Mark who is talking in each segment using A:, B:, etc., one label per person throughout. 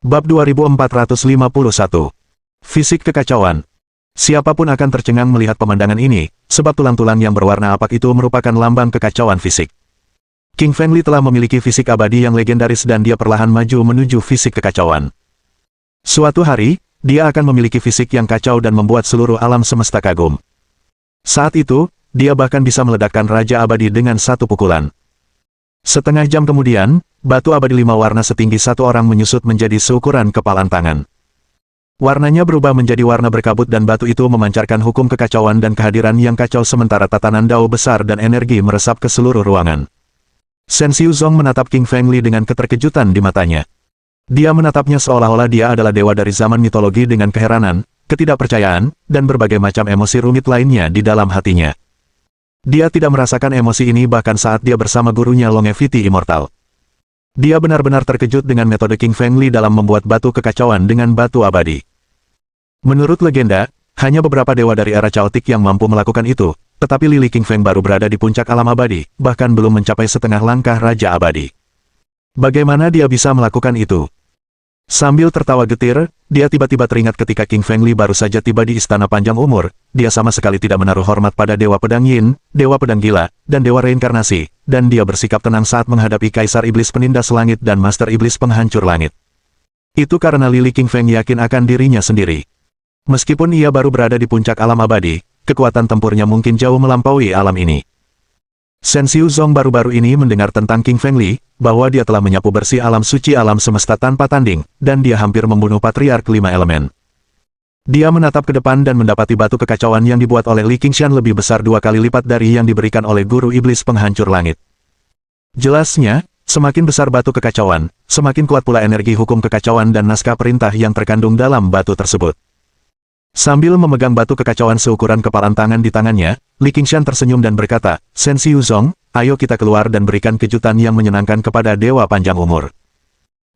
A: Bab 2451. Fisik kekacauan. Siapapun akan tercengang melihat pemandangan ini, sebab tulang-tulang yang berwarna apak itu merupakan lambang kekacauan fisik. King Fengli telah memiliki fisik abadi yang legendaris dan dia perlahan maju menuju fisik kekacauan. Suatu hari, dia akan memiliki fisik yang kacau dan membuat seluruh alam semesta kagum. Saat itu, dia bahkan bisa meledakkan Raja Abadi dengan satu pukulan. Setengah jam kemudian, batu abadi 5 warna setinggi satu orang menyusut menjadi seukuran kepalan tangan. Warnanya berubah menjadi warna berkabut dan batu itu memancarkan hukum kekacauan dan kehadiran yang kacau sementara tatanan dao besar dan energi meresap ke seluruh ruangan. Shen Xiuzong menatap King Fengli dengan keterkejutan di matanya. Dia menatapnya seolah-olah dia adalah dewa dari zaman mitologi dengan keheranan, ketidakpercayaan, dan berbagai macam emosi rumit lainnya di dalam hatinya. Dia tidak merasakan emosi ini bahkan saat dia bersama gurunya Longevity Immortal. Dia benar-benar terkejut dengan metode King Fengli dalam membuat batu kekacauan dengan batu abadi. Menurut legenda, hanya beberapa dewa dari era Chaotic yang mampu melakukan itu, tetapi Lili King Feng baru berada di puncak alam abadi, bahkan belum mencapai setengah langkah Raja Abadi. Bagaimana dia bisa melakukan itu? Sambil tertawa getir, dia tiba-tiba teringat ketika King Fengli baru saja tiba di Istana Panjang Umur, dia sama sekali tidak menaruh hormat pada Dewa Pedang Yin, Dewa Pedang Gila, dan Dewa Reinkarnasi, dan dia bersikap tenang saat menghadapi Kaisar Iblis Penindas Langit dan Master Iblis Penghancur Langit. Itu karena Lili King Feng yakin akan dirinya sendiri. Meskipun ia baru berada di puncak alam abadi, kekuatan tempurnya mungkin jauh melampaui alam ini. Shen Xiuzong baru-baru ini mendengar tentang King Fengli, bahwa dia telah menyapu bersih alam suci alam semesta tanpa tanding, dan dia hampir membunuh Patriark 5 Elemen. Dia menatap ke depan dan mendapati batu kekacauan yang dibuat oleh Li Qingshan lebih besar 2 kali lipat dari yang diberikan oleh Guru Iblis Penghancur Langit. Jelasnya, semakin besar batu kekacauan, semakin kuat pula energi hukum kekacauan dan naskah perintah yang terkandung dalam batu tersebut. Sambil memegang batu kekacauan seukuran kepalan tangan di tangannya, Li Qingshan tersenyum dan berkata, Shen Xiuzong, ayo kita keluar dan berikan kejutan yang menyenangkan kepada Dewa Panjang Umur.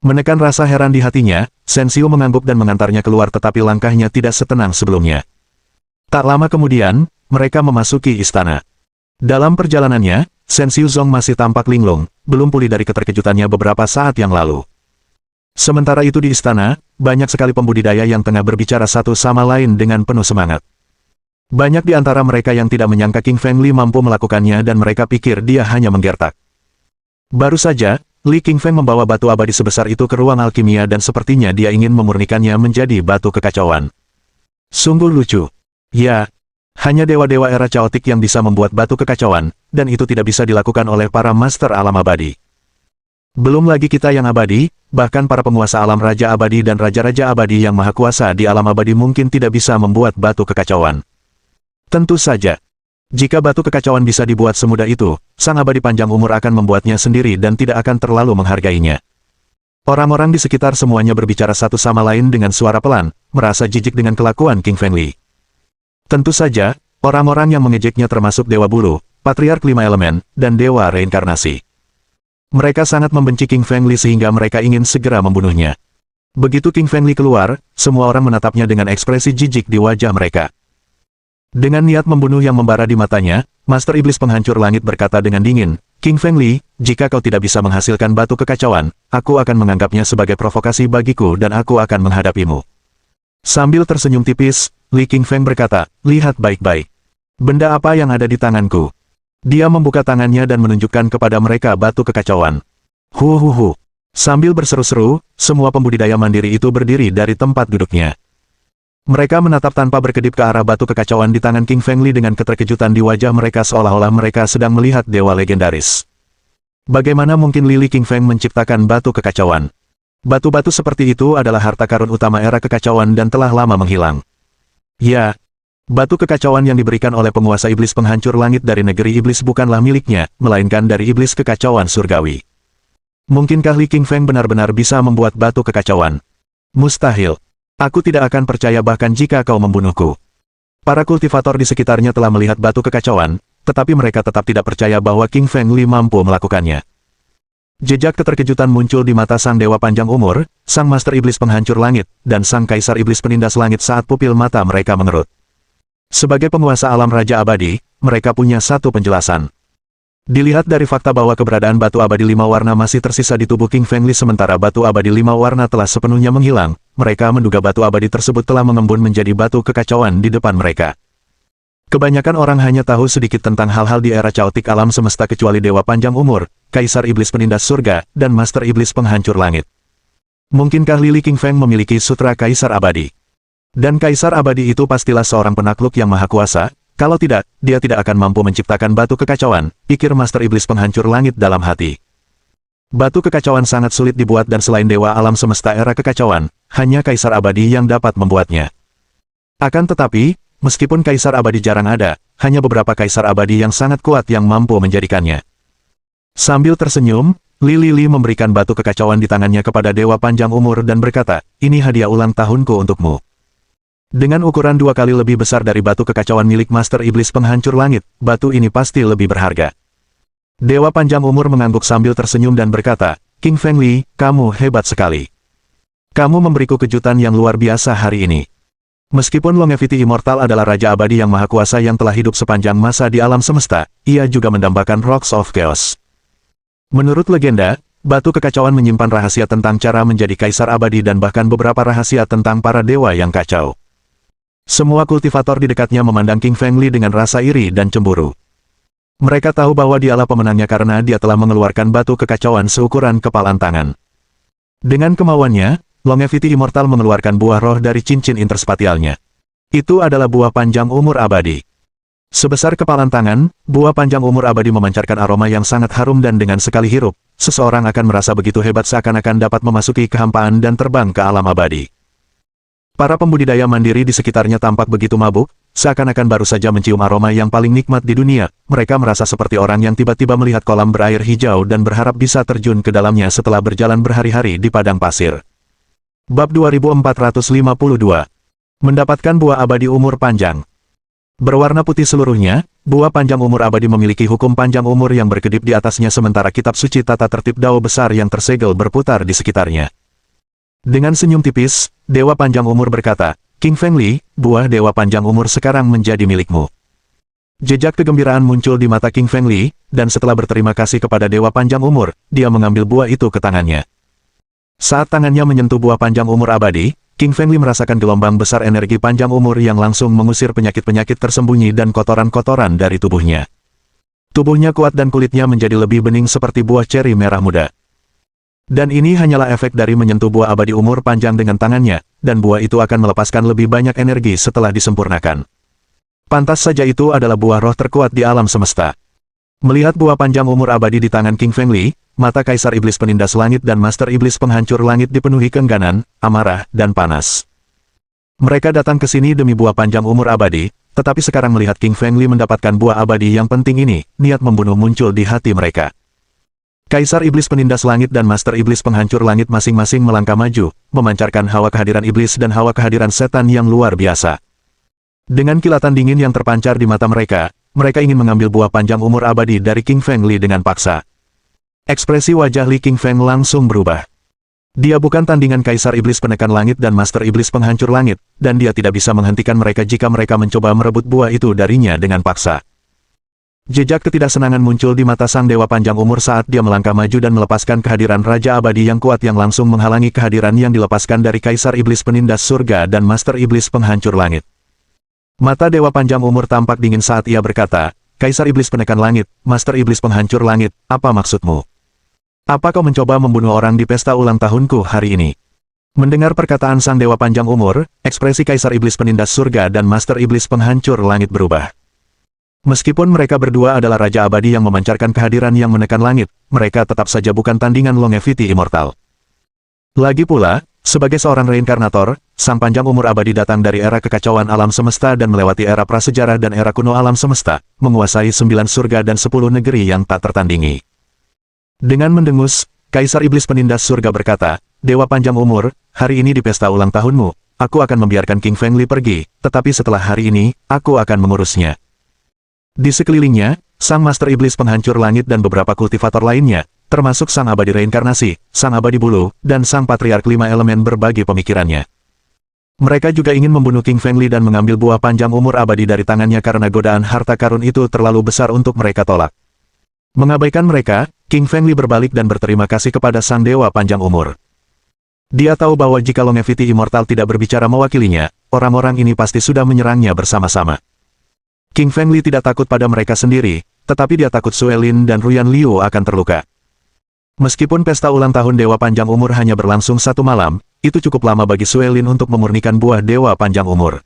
A: Menekan rasa heran di hatinya, Shen Xiu mengangguk dan mengantarnya keluar tetapi langkahnya tidak setenang sebelumnya. Tak lama kemudian, mereka memasuki istana. Dalam perjalanannya, Shen Xiuzong masih tampak linglung, belum pulih dari keterkejutannya beberapa saat yang lalu. Sementara itu di istana, banyak sekali pembudidaya yang tengah berbicara satu sama lain dengan penuh semangat. Banyak di antara mereka yang tidak menyangka King Fengli mampu melakukannya dan mereka pikir dia hanya menggertak. Baru saja, Li King Feng membawa batu abadi sebesar itu ke ruang alkimia dan sepertinya dia ingin memurnikannya menjadi batu kekacauan. Sungguh lucu. Ya, hanya dewa-dewa era Chaotic yang bisa membuat batu kekacauan, dan itu tidak bisa dilakukan oleh para master alam abadi. Belum lagi kita yang abadi, bahkan para penguasa alam Raja Abadi dan Raja-Raja Abadi yang maha kuasa di alam abadi mungkin tidak bisa membuat batu kekacauan. Tentu saja, jika batu kekacauan bisa dibuat semudah itu, Sang Abadi Panjang Umur akan membuatnya sendiri dan tidak akan terlalu menghargainya. Orang-orang di sekitar semuanya berbicara satu sama lain dengan suara pelan, merasa jijik dengan kelakuan King Fengli. Tentu saja, orang-orang yang mengejeknya termasuk Dewa Bulu, Patriark 5 Elemen, dan Dewa Reinkarnasi. Mereka sangat membenci King Fengli sehingga mereka ingin segera membunuhnya. Begitu King Fengli keluar, semua orang menatapnya dengan ekspresi jijik di wajah mereka. Dengan niat membunuh yang membara di matanya, Master Iblis Penghancur Langit berkata dengan dingin, King Fengli, jika kau tidak bisa menghasilkan batu kekacauan, aku akan menganggapnya sebagai provokasi bagiku dan aku akan menghadapimu. Sambil tersenyum tipis, Li King Feng berkata, lihat baik-baik. Benda apa yang ada di tanganku? Dia membuka tangannya dan menunjukkan kepada mereka batu kekacauan. Huhuhu. Sambil berseru-seru, semua pembudidaya mandiri itu berdiri dari tempat duduknya. Mereka menatap tanpa berkedip ke arah batu kekacauan di tangan King Fengli dengan keterkejutan di wajah mereka seolah-olah mereka sedang melihat dewa legendaris. Bagaimana mungkin Lili King Feng menciptakan batu kekacauan? Batu-batu seperti itu adalah harta karun utama era kekacauan dan telah lama menghilang. Ya. Batu kekacauan yang diberikan oleh penguasa iblis penghancur langit dari negeri iblis bukanlah miliknya, melainkan dari iblis kekacauan surgawi. Mungkinkah Li King Feng benar-benar bisa membuat batu kekacauan? Mustahil. Aku tidak akan percaya bahkan jika kau membunuhku. Para kultivator di sekitarnya telah melihat batu kekacauan, tetapi mereka tetap tidak percaya bahwa King Fengli mampu melakukannya. Jejak keterkejutan muncul di mata Sang Dewa Panjang Umur, Sang Master Iblis Penghancur Langit, dan Sang Kaisar Iblis Penindas Langit saat pupil mata mereka mengerut. Sebagai penguasa alam Raja Abadi, mereka punya satu penjelasan. Dilihat dari fakta bahwa keberadaan batu abadi 5 warna masih tersisa di tubuh King Fengli sementara batu abadi 5 warna telah sepenuhnya menghilang, mereka menduga batu abadi tersebut telah mengembun menjadi batu kekacauan di depan mereka. Kebanyakan orang hanya tahu sedikit tentang hal-hal di era caotik alam semesta kecuali Dewa Panjang Umur, Kaisar Iblis Penindas Surga, dan Master Iblis Penghancur Langit. Mungkinkah Lili King Feng memiliki sutra Kaisar Abadi? Dan Kaisar Abadi itu pastilah seorang penakluk yang maha kuasa. Kalau tidak, dia tidak akan mampu menciptakan batu kekacauan, pikir Master Iblis Penghancur Langit dalam hati. Batu kekacauan sangat sulit dibuat dan selain dewa alam semesta era kekacauan, hanya Kaisar Abadi yang dapat membuatnya. Akan tetapi, meskipun Kaisar Abadi jarang ada, hanya beberapa Kaisar Abadi yang sangat kuat yang mampu menjadikannya. Sambil tersenyum, Li memberikan batu kekacauan di tangannya kepada Dewa Panjang Umur dan berkata, "Ini hadiah ulang tahunku untukmu." Dengan ukuran 2 kali lebih besar dari batu kekacauan milik Master Iblis Penghancur Langit, batu ini pasti lebih berharga. Dewa Panjang Umur mengangguk sambil tersenyum dan berkata, "King Fengli, kamu hebat sekali. Kamu memberiku kejutan yang luar biasa hari ini." Meskipun Longevity Immortal adalah Raja Abadi yang maha kuasa yang telah hidup sepanjang masa di alam semesta, ia juga mendambakan Rocks of Chaos. Menurut legenda, batu kekacauan menyimpan rahasia tentang cara menjadi Kaisar Abadi dan bahkan beberapa rahasia tentang para dewa yang kacau. Semua kultivator di dekatnya memandang King Fengli dengan rasa iri dan cemburu. Mereka tahu bahwa dialah pemenangnya karena dia telah mengeluarkan batu kekacauan seukuran kepalan tangan. Dengan kemauannya, Longevity Immortal mengeluarkan buah roh dari cincin interspatialnya. Itu adalah buah panjang umur abadi. Sebesar kepalan tangan, buah panjang umur abadi memancarkan aroma yang sangat harum dan dengan sekali hirup, seseorang akan merasa begitu hebat seakan-akan dapat memasuki kehampaan dan terbang ke alam abadi. Para pembudidaya mandiri di sekitarnya tampak begitu mabuk, seakan-akan baru saja mencium aroma yang paling nikmat di dunia. Mereka merasa seperti orang yang tiba-tiba melihat kolam berair hijau dan berharap bisa terjun ke dalamnya setelah berjalan berhari-hari di padang pasir. Bab 2452. Mendapatkan buah abadi umur panjang. Berwarna putih seluruhnya, buah panjang umur abadi memiliki hukum panjang umur yang berkedip di atasnya sementara kitab suci tata tertib Dao besar yang tersegel berputar di sekitarnya. Dengan senyum tipis, Dewa Panjang Umur berkata, "King Fengli, buah Dewa Panjang Umur sekarang menjadi milikmu." Jejak kegembiraan muncul di mata King Fengli, dan setelah berterima kasih kepada Dewa Panjang Umur, dia mengambil buah itu ke tangannya. Saat tangannya menyentuh buah panjang umur abadi, King Fengli merasakan gelombang besar energi panjang umur yang langsung mengusir penyakit-penyakit tersembunyi dan kotoran-kotoran dari tubuhnya. Tubuhnya kuat dan kulitnya menjadi lebih bening seperti buah ceri merah muda. Dan ini hanyalah efek dari menyentuh buah abadi umur panjang dengan tangannya, dan buah itu akan melepaskan lebih banyak energi setelah disempurnakan. Pantas saja itu adalah buah roh terkuat di alam semesta. Melihat buah panjang umur abadi di tangan King Fengli, mata Kaisar Iblis Penindas Langit dan Master Iblis Penghancur Langit dipenuhi keengganan, amarah, dan panas. Mereka datang ke sini demi buah panjang umur abadi, tetapi sekarang melihat King Fengli mendapatkan buah abadi yang penting ini, niat membunuh muncul di hati mereka. Kaisar Iblis Penindas Langit dan Master Iblis Penghancur Langit masing-masing melangkah maju, memancarkan hawa kehadiran iblis dan hawa kehadiran setan yang luar biasa. Dengan kilatan dingin yang terpancar di mata mereka, mereka ingin mengambil buah panjang umur abadi dari King Fengli dengan paksa. Ekspresi wajah Li King Feng langsung berubah. Dia bukan tandingan Kaisar Iblis Penekan Langit dan Master Iblis Penghancur Langit, dan dia tidak bisa menghentikan mereka jika mereka mencoba merebut buah itu darinya dengan paksa. Jejak ketidaksenangan muncul di mata sang Dewa Panjang Umur saat dia melangkah maju dan melepaskan kehadiran Raja Abadi yang kuat yang langsung menghalangi kehadiran yang dilepaskan dari Kaisar Iblis Penindas Surga dan Master Iblis Penghancur Langit. Mata Dewa Panjang Umur tampak dingin saat ia berkata, "Kaisar Iblis Penekan Langit, Master Iblis Penghancur Langit, apa maksudmu? Apa kau mencoba membunuh orang di pesta ulang tahunku hari ini?" Mendengar perkataan sang Dewa Panjang Umur, ekspresi Kaisar Iblis Penindas Surga dan Master Iblis Penghancur Langit berubah. Meskipun mereka berdua adalah Raja Abadi yang memancarkan kehadiran yang menekan langit, mereka tetap saja bukan tandingan Longevity Immortal. Lagi pula, sebagai seorang reinkarnator, sang panjang umur abadi datang dari era kekacauan alam semesta dan melewati era prasejarah dan era kuno alam semesta, menguasai 9 surga dan 10 negeri yang tak tertandingi. Dengan mendengus, Kaisar Iblis Penindas Surga berkata, "Dewa Panjang Umur, hari ini di pesta ulang tahunmu, aku akan membiarkan King Fengli pergi, tetapi setelah hari ini, aku akan mengurusnya." Di sekelilingnya, sang Master Iblis Penghancur Langit dan beberapa kultivator lainnya, termasuk sang abadi reinkarnasi, sang abadi bulu, dan sang patriark 5 elemen berbagi pemikirannya. Mereka juga ingin membunuh King Fengli dan mengambil buah panjang umur abadi dari tangannya karena godaan harta karun itu terlalu besar untuk mereka tolak. Mengabaikan mereka, King Fengli berbalik dan berterima kasih kepada sang dewa panjang umur. Dia tahu bahwa jika Longevity Immortal tidak berbicara mewakilinya, orang-orang ini pasti sudah menyerangnya bersama-sama. King Fengli tidak takut pada mereka sendiri, tetapi dia takut Suelin dan Ruyan Liu akan terluka. Meskipun pesta ulang tahun Dewa Panjang Umur hanya berlangsung 1 malam, itu cukup lama bagi Suelin untuk memurnikan buah Dewa Panjang Umur.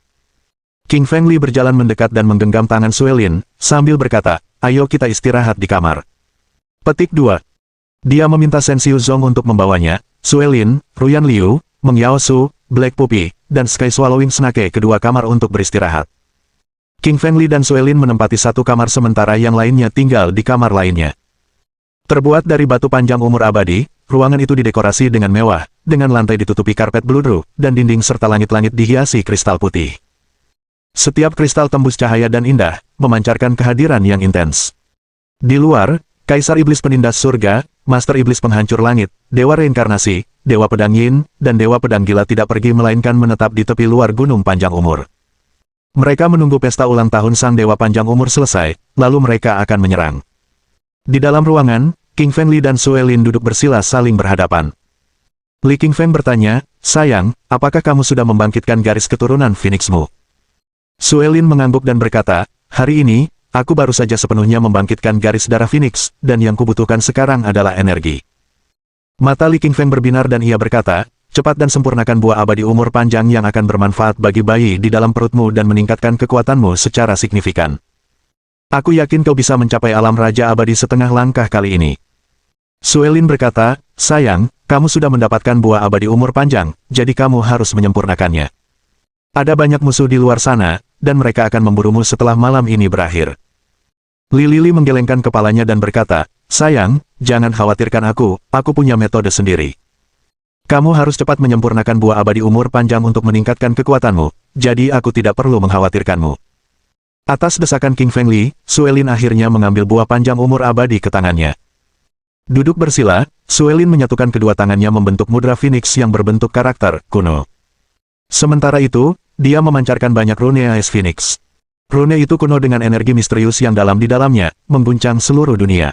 A: King Fengli berjalan mendekat dan menggenggam tangan Suelin, sambil berkata, "Ayo kita istirahat di kamar." Petik 2. Dia meminta Shen Xiuzong untuk membawanya, Suelin, Ruyan Liu, Meng Yaosu, Black Puppy, dan Sky Swallowing Snake kedua kamar untuk beristirahat. King Fengli dan Suelin menempati satu kamar sementara yang lainnya tinggal di kamar lainnya. Terbuat dari batu panjang umur abadi, ruangan itu didekorasi dengan mewah, dengan lantai ditutupi karpet bludru, dan dinding serta langit-langit dihiasi kristal putih. Setiap kristal tembus cahaya dan indah, memancarkan kehadiran yang intens. Di luar, Kaisar Iblis Penindas Surga, Master Iblis Penghancur Langit, Dewa Reinkarnasi, Dewa Pedang Yin, dan Dewa Pedang Gila tidak pergi melainkan menetap di tepi luar Gunung Panjang Umur. Mereka menunggu pesta ulang tahun Sang Dewa Panjang Umur selesai, lalu mereka akan menyerang. Di dalam ruangan, King Fengli dan Suelin duduk bersila saling berhadapan. Li Qingfeng bertanya, "Sayang, apakah kamu sudah membangkitkan garis keturunan Phoenixmu?" Suelin mengangguk dan berkata, "Hari ini, aku baru saja sepenuhnya membangkitkan garis darah Phoenix, dan yang kubutuhkan sekarang adalah energi." Mata Li Qingfeng berbinar dan ia berkata, "Cepat dan sempurnakan buah abadi umur panjang yang akan bermanfaat bagi bayi di dalam perutmu dan meningkatkan kekuatanmu secara signifikan. Aku yakin kau bisa mencapai alam raja abadi setengah langkah kali ini." Suelin berkata, "Sayang, kamu sudah mendapatkan buah abadi umur panjang, jadi kamu harus menyempurnakannya. Ada banyak musuh di luar sana, dan mereka akan memburumu setelah malam ini berakhir." Li Lili menggelengkan kepalanya dan berkata, "Sayang, jangan khawatirkan aku punya metode sendiri. Kamu harus cepat menyempurnakan buah abadi umur panjang untuk meningkatkan kekuatanmu, jadi aku tidak perlu mengkhawatirkanmu." Atas desakan King Fengli, Suelin akhirnya mengambil buah panjang umur abadi ke tangannya. Duduk bersila, Suelin menyatukan kedua tangannya membentuk mudra Phoenix yang berbentuk karakter kuno. Sementara itu, dia memancarkan banyak rune Ice Phoenix. Rune itu kuno dengan energi misterius yang dalam di dalamnya, mengguncang seluruh dunia.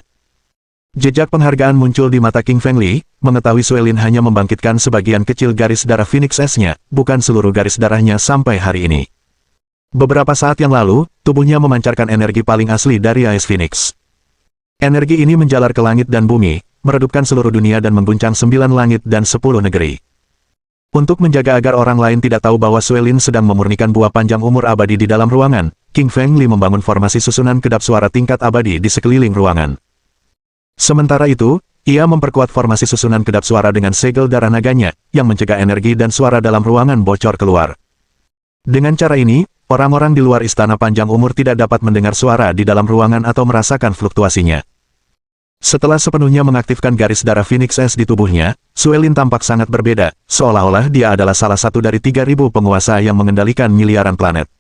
A: Jejak penghargaan muncul di mata King Fengli, mengetahui Suelin hanya membangkitkan sebagian kecil garis darah Phoenix S-nya, bukan seluruh garis darahnya sampai hari ini. Beberapa saat yang lalu, tubuhnya memancarkan energi paling asli dari Ice Phoenix. Energi ini menjalar ke langit dan bumi, meredupkan seluruh dunia dan mengguncang 9 langit dan 10 negeri. Untuk menjaga agar orang lain tidak tahu bahwa Suelin sedang memurnikan buah panjang umur abadi di dalam ruangan, King Fengli membangun formasi susunan kedap suara tingkat abadi di sekeliling ruangan. Sementara itu, ia memperkuat formasi susunan kedap suara dengan segel darah naganya, yang mencegah energi dan suara dalam ruangan bocor keluar. Dengan cara ini, orang-orang di luar istana panjang umur tidak dapat mendengar suara di dalam ruangan atau merasakan fluktuasinya. Setelah sepenuhnya mengaktifkan garis darah Phoenix S di tubuhnya, Suelin tampak sangat berbeda, seolah-olah dia adalah salah satu dari 3.000 penguasa yang mengendalikan miliaran planet.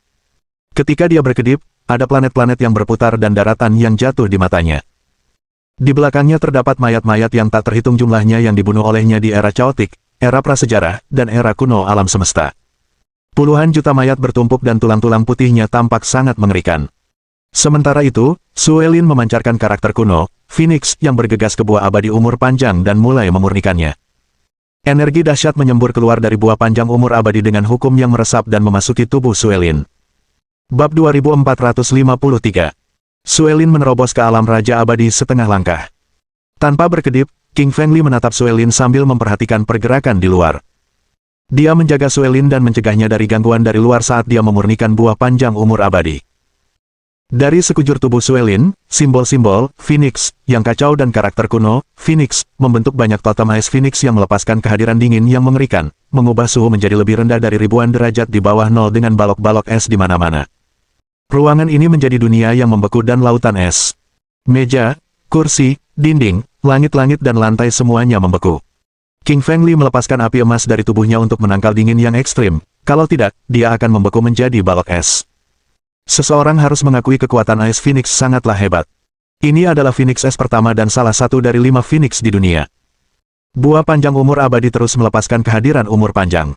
A: Ketika dia berkedip, ada planet-planet yang berputar dan daratan yang jatuh di matanya. Di belakangnya terdapat mayat-mayat yang tak terhitung jumlahnya yang dibunuh olehnya di era Chaotic, era prasejarah, dan era kuno alam semesta. Puluhan juta mayat bertumpuk dan tulang-tulang putihnya tampak sangat mengerikan. Sementara itu, Suelin memancarkan karakter kuno, Phoenix yang bergegas ke buah abadi umur panjang dan mulai memurnikannya. Energi dahsyat menyembur keluar dari buah panjang umur abadi dengan hukum yang meresap dan memasuki tubuh Suelin. Bab 2453. Suelin menerobos ke alam raja abadi setengah langkah. Tanpa berkedip, King Fengli menatap Suelin sambil memperhatikan pergerakan di luar. Dia menjaga Suelin dan mencegahnya dari gangguan dari luar saat dia memurnikan buah panjang umur abadi. Dari sekujur tubuh Suelin, simbol-simbol, Phoenix, yang kacau dan karakter kuno, Phoenix, membentuk banyak totem Ice Phoenix yang melepaskan kehadiran dingin yang mengerikan, mengubah suhu menjadi lebih rendah dari ribuan derajat di bawah nol dengan balok-balok es di mana-mana. Ruangan ini menjadi dunia yang membeku dan lautan es. Meja, kursi, dinding, langit-langit dan lantai semuanya membeku. King Fengli melepaskan api emas dari tubuhnya untuk menangkal dingin yang ekstrim, kalau tidak, dia akan membeku menjadi balok es. Seseorang harus mengakui kekuatan Ice Phoenix sangatlah hebat. Ini adalah Phoenix S pertama dan salah satu dari 5 Phoenix di dunia. Buah panjang umur abadi terus melepaskan kehadiran umur panjang.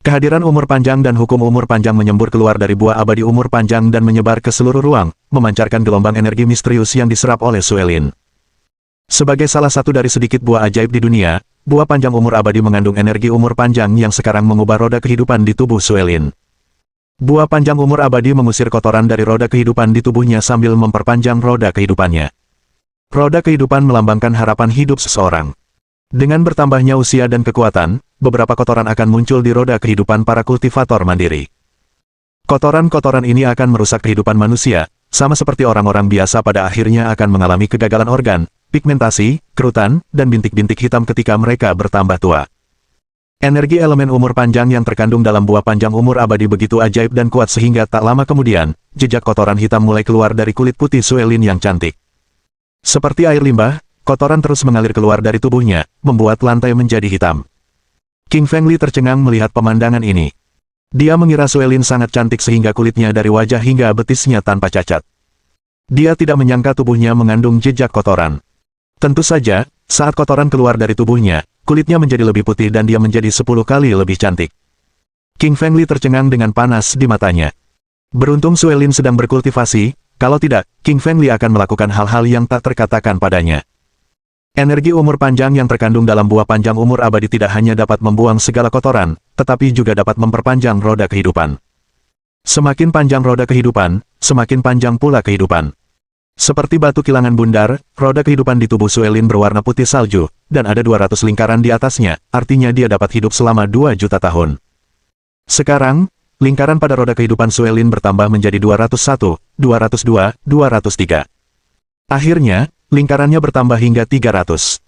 A: Kehadiran umur panjang dan hukum umur panjang menyembur keluar dari buah abadi umur panjang dan menyebar ke seluruh ruang, memancarkan gelombang energi misterius yang diserap oleh Suelin. Sebagai salah satu dari sedikit buah ajaib di dunia, buah panjang umur abadi mengandung energi umur panjang yang sekarang mengubah roda kehidupan di tubuh Suelin. Buah panjang umur abadi mengusir kotoran dari roda kehidupan di tubuhnya sambil memperpanjang roda kehidupannya. Roda kehidupan melambangkan harapan hidup seseorang. Dengan bertambahnya usia dan kekuatan, beberapa kotoran akan muncul di roda kehidupan para kultivator mandiri. Kotoran-kotoran ini akan merusak kehidupan manusia, sama seperti orang-orang biasa pada akhirnya akan mengalami kegagalan organ, pigmentasi, kerutan, dan bintik-bintik hitam ketika mereka bertambah tua. Energi elemen umur panjang yang terkandung dalam buah panjang umur abadi begitu ajaib dan kuat sehingga tak lama kemudian, jejak kotoran hitam mulai keluar dari kulit putih Suelin yang cantik. Seperti air limbah, kotoran terus mengalir keluar dari tubuhnya, membuat lantai menjadi hitam. King Fengli tercengang melihat pemandangan ini. Dia mengira Suelin sangat cantik sehingga kulitnya dari wajah hingga betisnya tanpa cacat. Dia tidak menyangka tubuhnya mengandung jejak kotoran. Tentu saja, saat kotoran keluar dari tubuhnya, kulitnya menjadi lebih putih dan dia menjadi 10 kali lebih cantik. King Fengli tercengang dengan panas di matanya. Beruntung Suelin sedang berkultivasi, kalau tidak, King Fengli akan melakukan hal-hal yang tak terkatakan padanya. Energi umur panjang yang terkandung dalam buah panjang umur abadi tidak hanya dapat membuang segala kotoran, tetapi juga dapat memperpanjang roda kehidupan. Semakin panjang roda kehidupan, semakin panjang pula kehidupan. Seperti batu kilangan bundar, roda kehidupan di tubuh Suelin berwarna putih salju, dan ada 200 lingkaran di atasnya, artinya dia dapat hidup selama 2 juta tahun. Sekarang, lingkaran pada roda kehidupan Suelin bertambah menjadi 201, 202, 203. Akhirnya, lingkarannya bertambah hingga 300.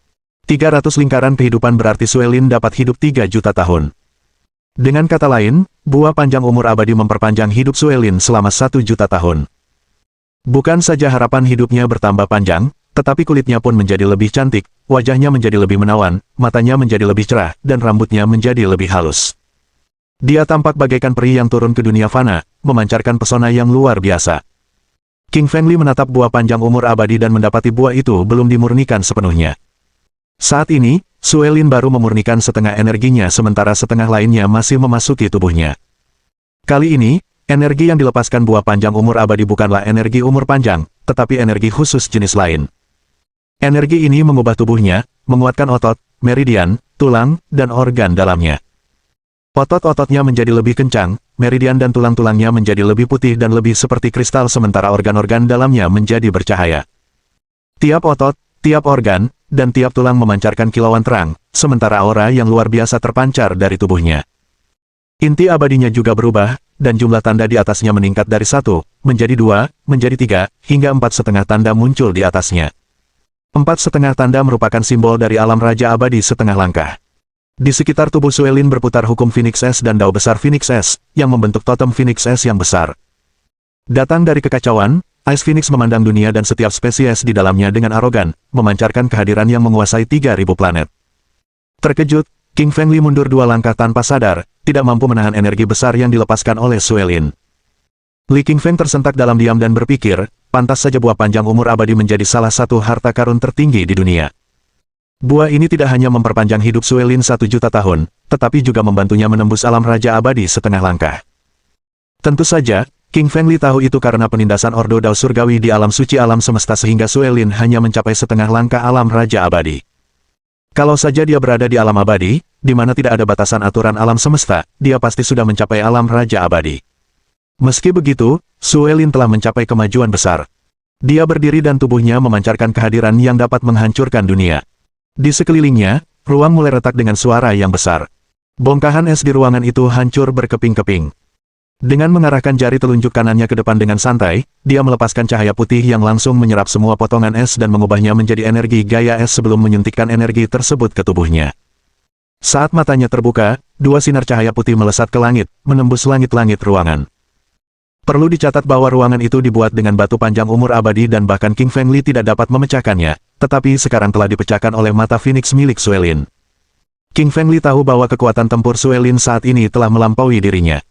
A: 300 lingkaran kehidupan berarti Suelin dapat hidup 3 juta tahun. Dengan kata lain, buah panjang umur abadi memperpanjang hidup Suelin selama 1 juta tahun. Bukan saja harapan hidupnya bertambah panjang, tetapi kulitnya pun menjadi lebih cantik, wajahnya menjadi lebih menawan, matanya menjadi lebih cerah, dan rambutnya menjadi lebih halus. Dia tampak bagaikan peri yang turun ke dunia fana, memancarkan pesona yang luar biasa. King Fengli menatap buah panjang umur abadi dan mendapati buah itu belum dimurnikan sepenuhnya. Saat ini, Suelin baru memurnikan setengah energinya sementara setengah lainnya masih memasuki tubuhnya. Kali ini, energi yang dilepaskan buah panjang umur abadi bukanlah energi umur panjang, tetapi energi khusus jenis lain. Energi ini mengubah tubuhnya, menguatkan otot, meridian, tulang, dan organ dalamnya. Otot-ototnya menjadi lebih kencang, meridian dan tulang-tulangnya menjadi lebih putih dan lebih seperti kristal sementara organ-organ dalamnya menjadi bercahaya. Tiap otot, tiap organ, dan tiap tulang memancarkan kilauan terang, sementara aura yang luar biasa terpancar dari tubuhnya. Inti abadinya juga berubah, dan jumlah tanda di atasnya meningkat dari 1, menjadi 2, menjadi 3, hingga 4,5 tanda muncul di atasnya. 4,5 tanda merupakan simbol dari alam Raja Abadi setengah langkah. Di sekitar tubuh Suelin berputar hukum Phoenix S dan dao besar Phoenix S, yang membentuk totem Phoenix S yang besar. Datang dari kekacauan, Ice Phoenix memandang dunia dan setiap spesies di dalamnya dengan arogan, memancarkan kehadiran yang menguasai 3.000 planet. Terkejut, King Fengli mundur 2 langkah tanpa sadar, tidak mampu menahan energi besar yang dilepaskan oleh Suelin. Li Qingfeng tersentak dalam diam dan berpikir, pantas saja buah panjang umur abadi menjadi salah satu harta karun tertinggi di dunia. Buah ini tidak hanya memperpanjang hidup Suelin 1 juta tahun, tetapi juga membantunya menembus alam Raja Abadi setengah langkah. Tentu saja, King Fengli tahu itu karena penindasan Ordo Dao Surgawi di alam suci alam semesta sehingga Suelin hanya mencapai setengah langkah alam Raja Abadi. Kalau saja dia berada di alam abadi, di mana tidak ada batasan aturan alam semesta, dia pasti sudah mencapai alam Raja Abadi. Meski begitu, Suelin telah mencapai kemajuan besar. Dia berdiri dan tubuhnya memancarkan kehadiran yang dapat menghancurkan dunia. Di sekelilingnya, ruang mulai retak dengan suara yang besar. Bongkahan es di ruangan itu hancur berkeping-keping. Dengan mengarahkan jari telunjuk kanannya ke depan dengan santai, dia melepaskan cahaya putih yang langsung menyerap semua potongan es dan mengubahnya menjadi energi gaya es sebelum menyuntikkan energi tersebut ke tubuhnya. Saat matanya terbuka, 2 sinar cahaya putih melesat ke langit, menembus langit-langit ruangan. Perlu dicatat bahwa ruangan itu dibuat dengan batu panjang umur abadi dan bahkan King Fengli tidak dapat memecahkannya, tetapi sekarang telah dipecahkan oleh mata Phoenix milik Suelin. King Fengli tahu bahwa kekuatan tempur Suelin saat ini telah melampaui dirinya.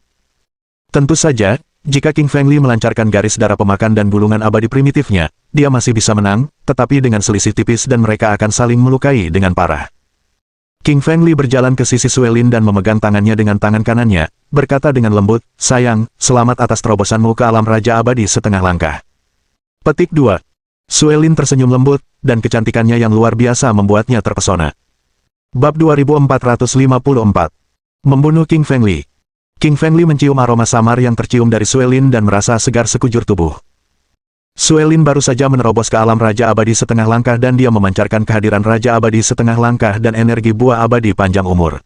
A: Tentu saja, jika King Fengli melancarkan garis darah pemakan dan gulungan abadi primitifnya, dia masih bisa menang, tetapi dengan selisih tipis dan mereka akan saling melukai dengan parah. King Fengli berjalan ke sisi Suelin dan memegang tangannya dengan tangan kanannya, berkata dengan lembut, "Sayang, selamat atas terobosanmu ke alam Raja Abadi setengah langkah." Petik 2. Suelin tersenyum lembut, dan kecantikannya yang luar biasa membuatnya terpesona. Bab 2454. Membunuh King Fengli. King Fengli mencium aroma samar yang tercium dari Suelin dan merasa segar sekujur tubuh. Suelin baru saja menerobos ke alam Raja Abadi setengah langkah dan dia memancarkan kehadiran Raja Abadi setengah langkah dan energi buah abadi panjang umur.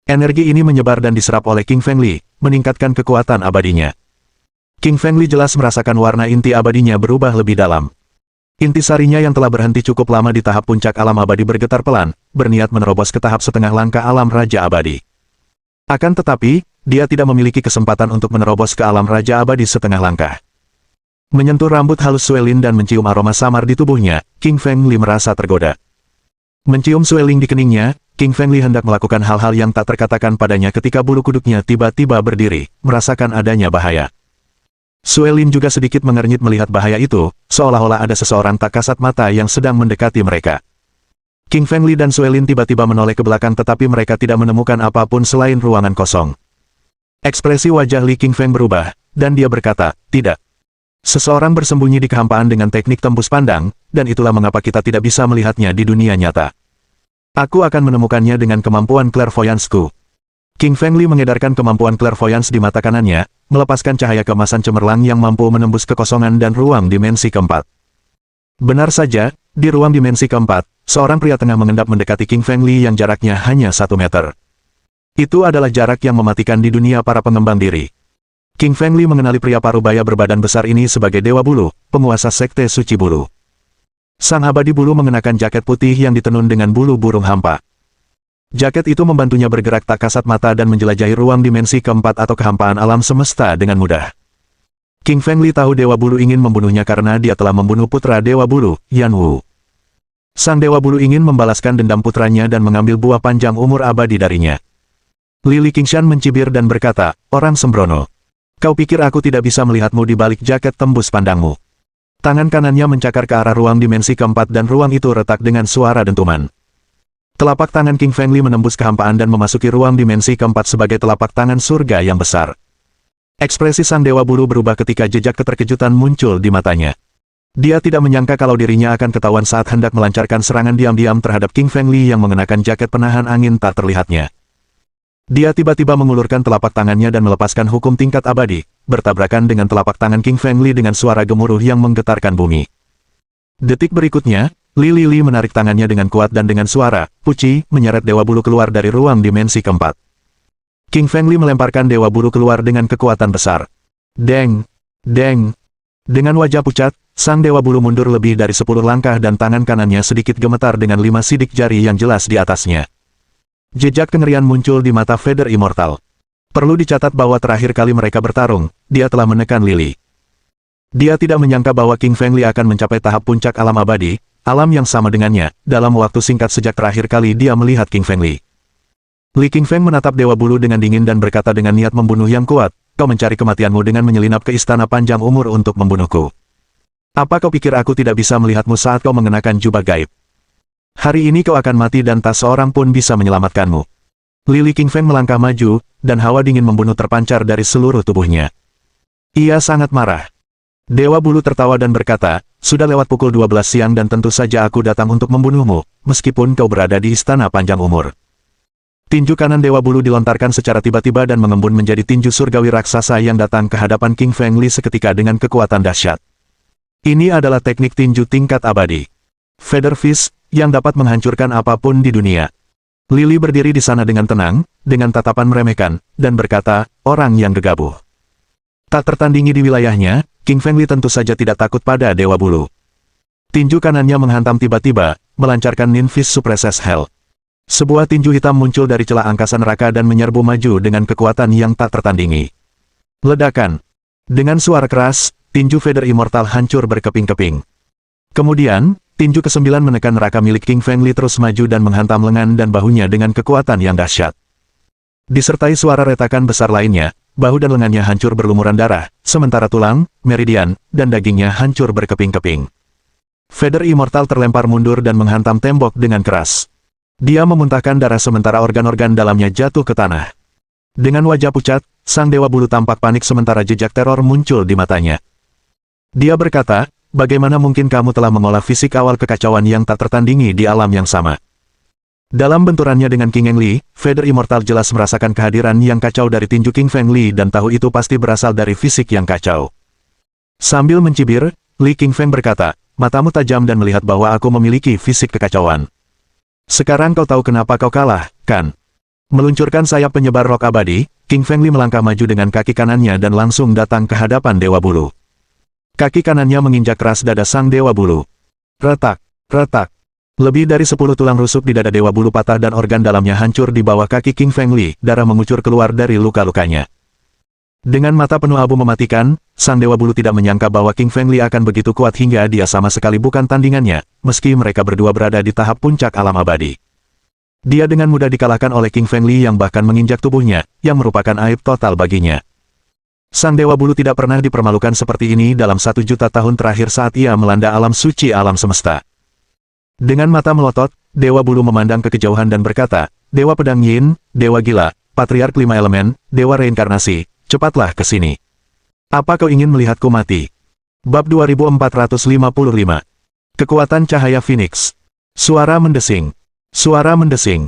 A: Energi ini menyebar dan diserap oleh King Fengli, meningkatkan kekuatan abadinya. King Fengli jelas merasakan warna inti abadinya berubah lebih dalam. Intisarinya yang telah berhenti cukup lama di tahap puncak alam abadi bergetar pelan, berniat menerobos ke tahap setengah langkah alam Raja Abadi. Akan tetapi, dia tidak memiliki kesempatan untuk menerobos ke alam Raja Abadi setengah langkah. Menyentuh rambut halus Suelin dan mencium aroma samar di tubuhnya, King Fengli merasa tergoda. Mencium Suelin di keningnya, King Fengli hendak melakukan hal-hal yang tak terkatakan padanya ketika bulu kuduknya tiba-tiba berdiri, merasakan adanya bahaya. Suelin juga sedikit mengernyit melihat bahaya itu, seolah-olah ada seseorang tak kasat mata yang sedang mendekati mereka. King Fengli dan Suelin tiba-tiba menoleh ke belakang tetapi mereka tidak menemukan apapun selain ruangan kosong. Ekspresi wajah Li King Feng berubah, dan dia berkata, tidak. Seseorang bersembunyi di kehampaan dengan teknik tembus pandang, dan itulah mengapa kita tidak bisa melihatnya di dunia nyata. Aku akan menemukannya dengan kemampuan clairvoyance-ku. King Fengli mengedarkan kemampuan clairvoyance di mata kanannya, melepaskan cahaya keemasan cemerlang yang mampu menembus kekosongan dan ruang dimensi keempat. Benar saja, di ruang dimensi keempat, seorang pria tengah mengendap mendekati King Fengli yang jaraknya hanya 1 meter. Itu adalah jarak yang mematikan di dunia para pengembang diri. King Fengli mengenali pria parubaya berbadan besar ini sebagai Dewa Bulu, penguasa Sekte Suci Bulu. Sang abadi bulu mengenakan jaket putih yang ditenun dengan bulu burung hampa. Jaket itu membantunya bergerak tak kasat mata dan menjelajahi ruang dimensi keempat atau kehampaan alam semesta dengan mudah. King Fengli tahu Dewa Bulu ingin membunuhnya karena dia telah membunuh putra Dewa Bulu, Yan Wu. Sang Dewa Bulu ingin membalaskan dendam putranya dan mengambil buah panjang umur abadi darinya. Lili Qingshan mencibir dan berkata, orang sembrono. Kau pikir aku tidak bisa melihatmu di balik jaket tembus pandangmu. Tangan kanannya mencakar ke arah ruang dimensi keempat dan ruang itu retak dengan suara dentuman. Telapak tangan King Fengli menembus kehampaan dan memasuki ruang dimensi keempat sebagai telapak tangan surga yang besar. Ekspresi sang Dewa Bulu berubah ketika jejak keterkejutan muncul di matanya. Dia tidak menyangka kalau dirinya akan ketahuan saat hendak melancarkan serangan diam-diam terhadap King Fengli yang mengenakan jaket penahan angin tak terlihatnya. Dia tiba-tiba mengulurkan telapak tangannya dan melepaskan hukum tingkat abadi, bertabrakan dengan telapak tangan King Fengli dengan suara gemuruh yang menggetarkan bumi. Detik berikutnya, Li menarik tangannya dengan kuat dan dengan suara, puci, menyeret Dewa Bulu keluar dari ruang dimensi keempat. King Fengli melemparkan Dewa Bulu keluar dengan kekuatan besar. Deng! Deng! Dengan wajah pucat, sang Dewa Bulu mundur lebih dari 10 langkah dan tangan kanannya sedikit gemetar dengan 5 sidik jari yang jelas di atasnya. Jejak kengerian muncul di mata Vader Immortal. Perlu dicatat bahwa terakhir kali mereka bertarung, dia telah menekan Lili. Dia tidak menyangka bahwa King Fengli akan mencapai tahap puncak alam abadi, alam yang sama dengannya, dalam waktu singkat sejak terakhir kali dia melihat King Fengli. Li King Feng menatap Dewa Bulu dengan dingin dan berkata dengan niat membunuh yang kuat, kau mencari kematianmu dengan menyelinap ke istana panjang umur untuk membunuhku. Apa kau pikir aku tidak bisa melihatmu saat kau mengenakan jubah gaib? Hari ini kau akan mati dan tak seorang pun bisa menyelamatkanmu. Li King Feng melangkah maju, dan hawa dingin membunuh terpancar dari seluruh tubuhnya. Ia sangat marah. Dewa Bulu tertawa dan berkata, sudah lewat pukul 12 siang dan tentu saja aku datang untuk membunuhmu, meskipun kau berada di istana panjang umur. Tinju kanan Dewa Bulu dilontarkan secara tiba-tiba dan mengembun menjadi tinju surgawi raksasa yang datang ke hadapan King Fengli seketika dengan kekuatan dahsyat. Ini adalah teknik tinju tingkat abadi. Feather Fist, yang dapat menghancurkan apapun di dunia. Lili berdiri di sana dengan tenang, dengan tatapan meremehkan, dan berkata, orang yang gegabah. Tak tertandingi di wilayahnya, King Fengli tentu saja tidak takut pada Dewa Bulu. Tinju kanannya menghantam tiba-tiba, melancarkan Nin Fist Suppresses Hell. Sebuah tinju hitam muncul dari celah angkasa neraka dan menyerbu maju dengan kekuatan yang tak tertandingi. Ledakan. Dengan suara keras, tinju Vader Immortal hancur berkeping-keping. Kemudian, tinju ke-9 menekan neraka milik King Fengli terus maju dan menghantam lengan dan bahunya dengan kekuatan yang dahsyat. Disertai suara retakan besar lainnya, bahu dan lengannya hancur berlumuran darah, sementara tulang, meridian, dan dagingnya hancur berkeping-keping. Vader Immortal terlempar mundur dan menghantam tembok dengan keras. Dia memuntahkan darah sementara organ-organ dalamnya jatuh ke tanah. Dengan wajah pucat, sang Dewa Bulu tampak panik sementara jejak teror muncul di matanya. Dia berkata, bagaimana mungkin kamu telah mengolah fisik awal kekacauan yang tak tertandingi di alam yang sama? Dalam benturannya dengan King Engli, Vader Immortal jelas merasakan kehadiran yang kacau dari tinju King Feng Li dan tahu itu pasti berasal dari fisik yang kacau. Sambil mencibir, Li King Feng berkata, matamu tajam dan melihat bahwa aku memiliki fisik kekacauan. Sekarang kau tahu kenapa kau kalah, kan? Meluncurkan sayap penyebar rock abadi, King Feng Li melangkah maju dengan kaki kanannya dan langsung datang ke hadapan Dewa Bulu. Kaki kanannya menginjak keras dada sang Dewa Bulu. Retak, retak. Lebih dari 10 tulang rusuk di dada Dewa Bulu patah dan organ dalamnya hancur di bawah kaki King Feng Li, darah mengucur keluar dari luka-lukanya. Dengan mata penuh abu mematikan, sang Dewa Bulu tidak menyangka bahwa King Feng Li akan begitu kuat hingga dia sama sekali bukan tandingannya, meski mereka berdua berada di tahap puncak alam abadi. Dia dengan mudah dikalahkan oleh King Feng Li yang bahkan menginjak tubuhnya, yang merupakan aib total baginya. Sang Dewa Bulu tidak pernah dipermalukan seperti ini dalam 1 juta tahun terakhir saat ia melanda alam suci alam semesta. Dengan mata melotot, Dewa Bulu memandang ke kejauhan dan berkata, Dewa Pedang Yin, Dewa Gila, Patriark 5 Elemen, Dewa Reinkarnasi, cepatlah ke sini. Apa kau ingin melihatku mati? Bab 2455. Kekuatan Cahaya Phoenix. Suara mendesing. Suara mendesing.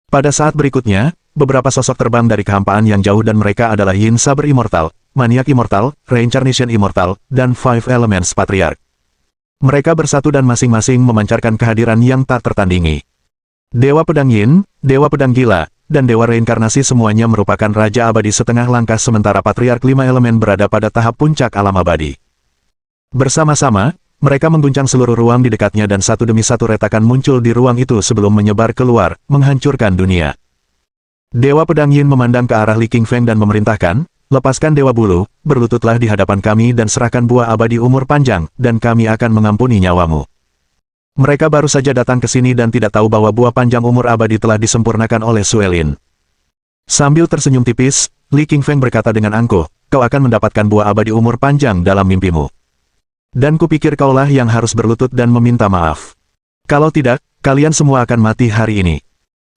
A: Pada saat berikutnya, beberapa sosok terbang dari kehampaan yang jauh dan mereka adalah Yin Saber Immortal, Maniac Immortal, Reincarnation Immortal, dan Five Elements Patriarch. Mereka bersatu dan masing-masing memancarkan kehadiran yang tak tertandingi. Dewa Pedang Yin, Dewa Pedang Gila, dan Dewa Reinkarnasi semuanya merupakan Raja Abadi setengah langkah sementara Patriark 5 Elemen berada pada tahap puncak alam abadi. Bersama-sama, mereka mengguncang seluruh ruang di dekatnya dan satu demi satu retakan muncul di ruang itu sebelum menyebar keluar, menghancurkan dunia. Dewa Pedang Yin memandang ke arah Li King Feng dan memerintahkan, lepaskan Dewa Bulu, berlututlah di hadapan kami dan serahkan buah abadi umur panjang, dan kami akan mengampuni nyawamu. Mereka baru saja datang ke sini dan tidak tahu bahwa buah panjang umur abadi telah disempurnakan oleh Suelin. Sambil tersenyum tipis, Li King Feng berkata dengan angkuh, kau akan mendapatkan buah abadi umur panjang dalam mimpimu. Dan kupikir kaulah yang harus berlutut dan meminta maaf. Kalau tidak, kalian semua akan mati hari ini.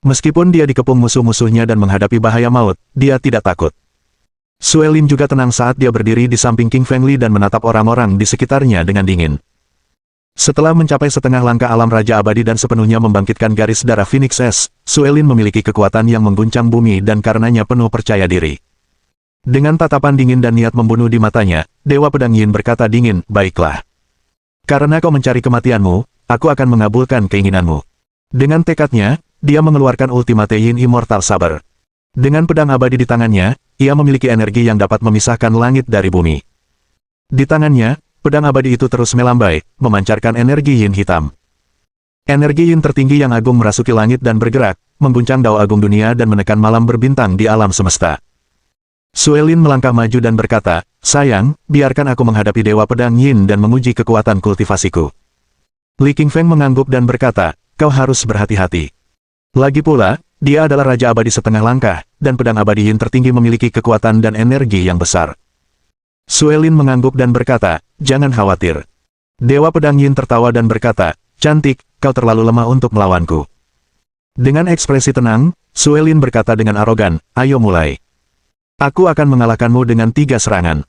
A: Meskipun dia dikepung musuh-musuhnya dan menghadapi bahaya maut, dia tidak takut. Suelin juga tenang saat dia berdiri di samping King Feng Li dan menatap orang-orang di sekitarnya dengan dingin. Setelah mencapai setengah langkah alam Raja Abadi dan sepenuhnya membangkitkan garis darah Phoenix S, Suelin memiliki kekuatan yang mengguncang bumi dan karenanya penuh percaya diri. Dengan tatapan dingin dan niat membunuh di matanya, Dewa Pedang Yin berkata dingin, baiklah. Karena kau mencari kematianmu, aku akan mengabulkan keinginanmu. Dengan tekadnya, dia mengeluarkan Ultimate Yin Immortal Saber. Dengan pedang abadi di tangannya, ia memiliki energi yang dapat memisahkan langit dari bumi. Di tangannya, pedang abadi itu terus melambai, memancarkan energi yin hitam. Energi yin tertinggi yang agung merasuki langit dan bergerak, mengguncang dao agung dunia dan menekan malam berbintang di alam semesta. Suelin melangkah maju dan berkata, sayang, biarkan aku menghadapi Dewa Pedang Yin dan menguji kekuatan kultivasiku. Li King Feng mengangguk dan berkata, kau harus berhati-hati. Lagi pula, dia adalah Raja Abadi setengah langkah, dan pedang abadi Yin tertinggi memiliki kekuatan dan energi yang besar. Suelin mengangguk dan berkata, jangan khawatir. Dewa Pedang Yin tertawa dan berkata, cantik, kau terlalu lemah untuk melawanku. Dengan ekspresi tenang, Suelin berkata dengan arogan, ayo mulai. Aku akan mengalahkanmu dengan 3 serangan.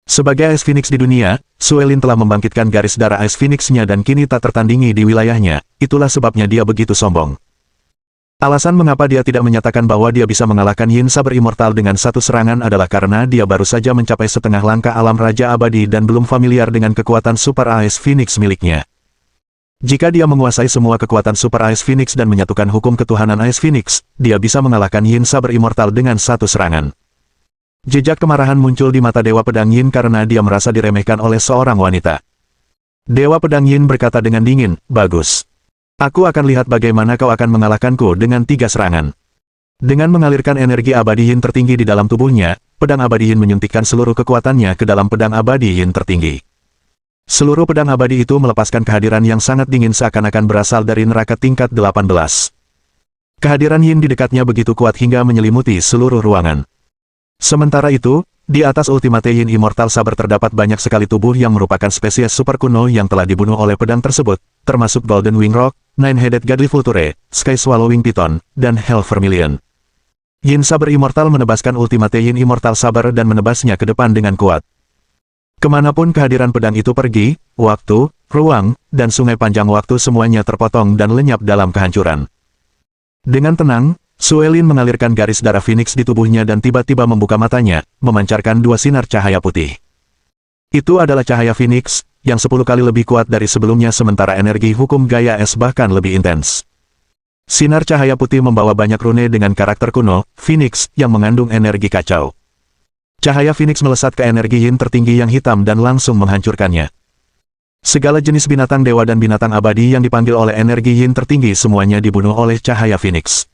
A: Sebagai Ice Phoenix di dunia, Suelin telah membangkitkan garis darah Ice Phoenix-nya dan kini tak tertandingi di wilayahnya, itulah sebabnya dia begitu sombong. Alasan mengapa dia tidak menyatakan bahwa dia bisa mengalahkan Yin Saber Immortal dengan 1 serangan adalah karena dia baru saja mencapai setengah langkah alam Raja Abadi dan belum familiar dengan kekuatan Super Ice Phoenix miliknya. Jika dia menguasai semua kekuatan Super Ice Phoenix dan menyatukan hukum ketuhanan Ice Phoenix, dia bisa mengalahkan Yin Saber Immortal dengan 1 serangan. Jejak kemarahan muncul di mata Dewa Pedang Yin karena dia merasa diremehkan oleh seorang wanita. Dewa Pedang Yin berkata dengan dingin, bagus. Aku akan lihat bagaimana kau akan mengalahkanku dengan 3 serangan. Dengan mengalirkan energi abadi Yin tertinggi di dalam tubuhnya, pedang abadi Yin menyuntikkan seluruh kekuatannya ke dalam pedang abadi Yin tertinggi. Seluruh pedang abadi itu melepaskan kehadiran yang sangat dingin seakan-akan berasal dari neraka tingkat 18. Kehadiran Yin di dekatnya begitu kuat hingga menyelimuti seluruh ruangan. Sementara itu, di atas Ultimate Yin Immortal Saber terdapat banyak sekali tubuh yang merupakan spesies super kuno yang telah dibunuh oleh pedang tersebut, termasuk Golden Wing Rock, Nine-Headed Godly Vulture, Sky Swallowing Python, dan Hell Vermilion. Yin Saber Immortal menebaskan Ultimate Yin Immortal Saber dan menebasnya ke depan dengan kuat. Kemanapun kehadiran pedang itu pergi, waktu, ruang, dan sungai panjang waktu semuanya terpotong dan lenyap dalam kehancuran. Dengan tenang, Suelin mengalirkan garis darah Phoenix di tubuhnya dan tiba-tiba membuka matanya, memancarkan dua sinar cahaya putih. Itu adalah cahaya Phoenix, yang 10 kali lebih kuat dari sebelumnya sementara energi hukum gaya es bahkan lebih intens. Sinar cahaya putih membawa banyak rune dengan karakter kuno, Phoenix, yang mengandung energi kacau. Cahaya Phoenix melesat ke energi yin tertinggi yang hitam dan langsung menghancurkannya. Segala jenis binatang dewa dan binatang abadi yang dipanggil oleh energi yin tertinggi semuanya dibunuh oleh cahaya Phoenix.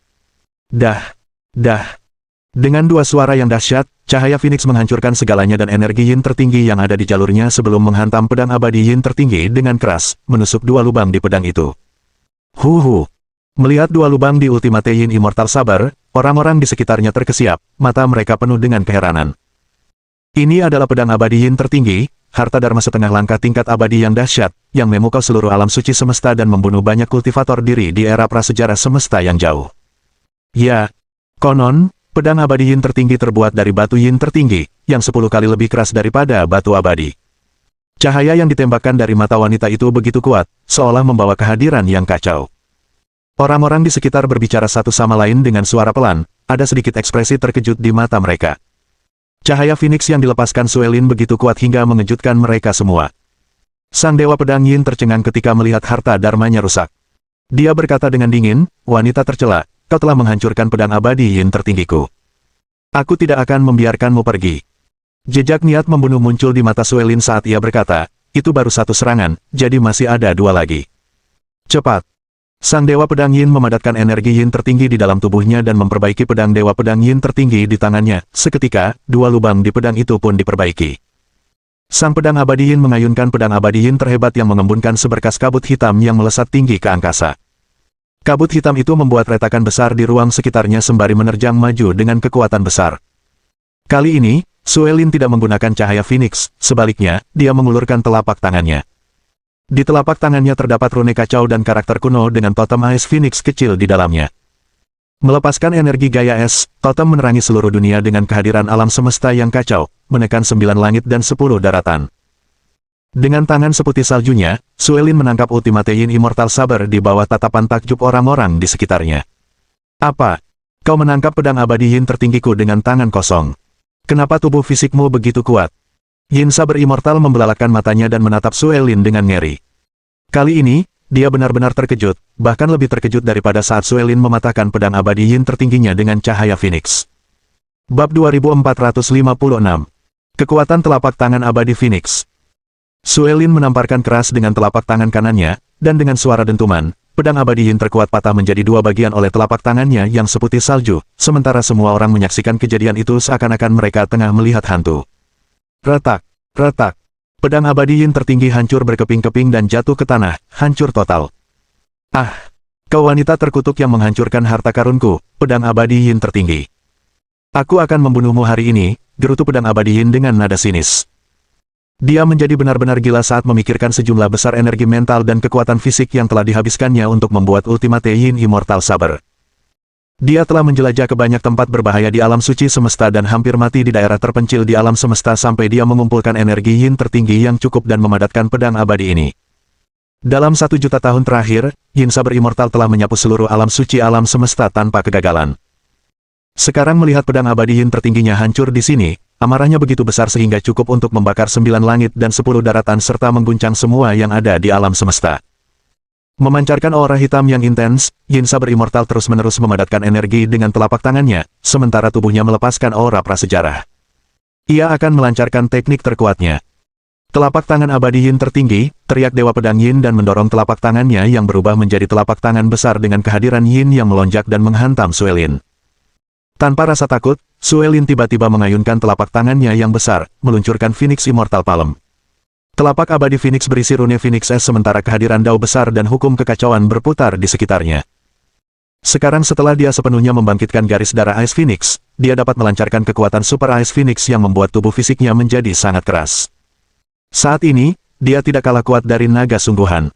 A: Dah. Dengan dua suara yang dahsyat, cahaya Phoenix menghancurkan segalanya dan energi yin tertinggi yang ada di jalurnya sebelum menghantam pedang abadi yin tertinggi dengan keras, menusuk dua lubang di pedang itu. Melihat dua lubang di Ultimate Yin Immortal Saber, orang-orang di sekitarnya terkesiap, mata mereka penuh dengan keheranan. Ini adalah pedang abadi yin tertinggi, harta dharma setengah langkah tingkat abadi yang dahsyat, yang memukau seluruh alam suci semesta dan membunuh banyak kultivator diri di era prasejarah semesta yang jauh. Ya, konon, pedang abadi yin tertinggi terbuat dari batu yin tertinggi, yang 10 kali lebih keras daripada batu abadi. Cahaya yang ditembakkan dari mata wanita itu begitu kuat, seolah membawa kehadiran yang kacau. Orang-orang di sekitar berbicara satu sama lain dengan suara pelan, ada sedikit ekspresi terkejut di mata mereka. Cahaya Phoenix yang dilepaskan Suelin begitu kuat hingga mengejutkan mereka semua. Sang Dewa Pedang Yin tercengang ketika melihat harta dharmanya rusak. Dia berkata dengan dingin, "Wanita tercela, kau telah menghancurkan pedang abadi Yin tertinggiku. Aku tidak akan membiarkanmu pergi." Jejak niat membunuh muncul di mata Suelin saat ia berkata, "Itu baru satu serangan, jadi masih ada dua lagi. Cepat." Sang Dewa Pedang Yin memadatkan energi Yin tertinggi di dalam tubuhnya dan memperbaiki pedang Dewa Pedang Yin tertinggi di tangannya. Seketika, dua lubang di pedang itu pun diperbaiki. Sang pedang abadi Yin mengayunkan pedang abadi Yin terhebat yang mengembunkan seberkas kabut hitam yang melesat tinggi ke angkasa. Kabut hitam itu membuat retakan besar di ruang sekitarnya sembari menerjang maju dengan kekuatan besar. Kali ini, Suelin tidak menggunakan cahaya Phoenix, sebaliknya, dia mengulurkan telapak tangannya. Di telapak tangannya terdapat rune kacau dan karakter kuno dengan totem Ice Phoenix kecil di dalamnya. Melepaskan energi gaya es, totem menerangi seluruh dunia dengan kehadiran alam semesta yang kacau, menekan 9 langit dan 10 daratan. Dengan tangan seputih saljunya, Suelin menangkap Ultimate Yin Immortal Saber di bawah tatapan takjub orang-orang di sekitarnya. "Apa? Kau menangkap pedang abadi Yin tertinggiku dengan tangan kosong? Kenapa tubuh fisikmu begitu kuat?" Yin Saber Immortal membelalakkan matanya dan menatap Suelin dengan ngeri. Kali ini, dia benar-benar terkejut, bahkan lebih terkejut daripada saat Suelin mematahkan pedang abadi Yin tertingginya dengan cahaya Phoenix. Bab 2456. Kekuatan telapak tangan abadi Phoenix. Suelin menamparkan keras dengan telapak tangan kanannya, dan dengan suara dentuman, pedang abadi Yin terkuat patah menjadi dua bagian oleh telapak tangannya yang seputih salju, sementara semua orang menyaksikan kejadian itu seakan-akan mereka tengah melihat hantu. Retak. Pedang abadi Yin tertinggi hancur berkeping-keping dan jatuh ke tanah, hancur total. "Ah, kau wanita terkutuk yang menghancurkan harta karunku, pedang abadi Yin tertinggi. Aku akan membunuhmu hari ini," gerutu pedang abadi Yin dengan nada sinis. Dia menjadi benar-benar gila saat memikirkan sejumlah besar energi mental dan kekuatan fisik yang telah dihabiskannya untuk membuat Ultimate Yin Immortal Saber. Dia telah menjelajah ke banyak tempat berbahaya di alam suci semesta dan hampir mati di daerah terpencil di alam semesta sampai dia mengumpulkan energi Yin tertinggi yang cukup dan memadatkan pedang abadi ini. Dalam 1 juta tahun terakhir, Yin Saber Immortal telah menyapu seluruh alam suci alam semesta tanpa kegagalan. Sekarang melihat pedang abadi Yin tertingginya hancur di sini, amarahnya begitu besar sehingga cukup untuk membakar 9 langit dan 10 daratan serta mengguncang semua yang ada di alam semesta. Memancarkan aura hitam yang intens, Yin Saber Immortal terus-menerus memadatkan energi dengan telapak tangannya, sementara tubuhnya melepaskan aura prasejarah. Ia akan melancarkan teknik terkuatnya. Telapak tangan abadi Yin tertinggi, teriak Dewa Pedang Yin dan mendorong telapak tangannya yang berubah menjadi telapak tangan besar dengan kehadiran Yin yang melonjak dan menghantam Suelin. Tanpa rasa takut, Suelin tiba-tiba mengayunkan telapak tangannya yang besar, meluncurkan Phoenix Immortal Palm. Telapak abadi Phoenix berisi rune Phoenix S sementara kehadiran dao besar dan hukum kekacauan berputar di sekitarnya. Sekarang setelah dia sepenuhnya membangkitkan garis darah Ice Phoenix, dia dapat melancarkan kekuatan Super Ice Phoenix yang membuat tubuh fisiknya menjadi sangat keras. Saat ini, dia tidak kalah kuat dari naga sungguhan.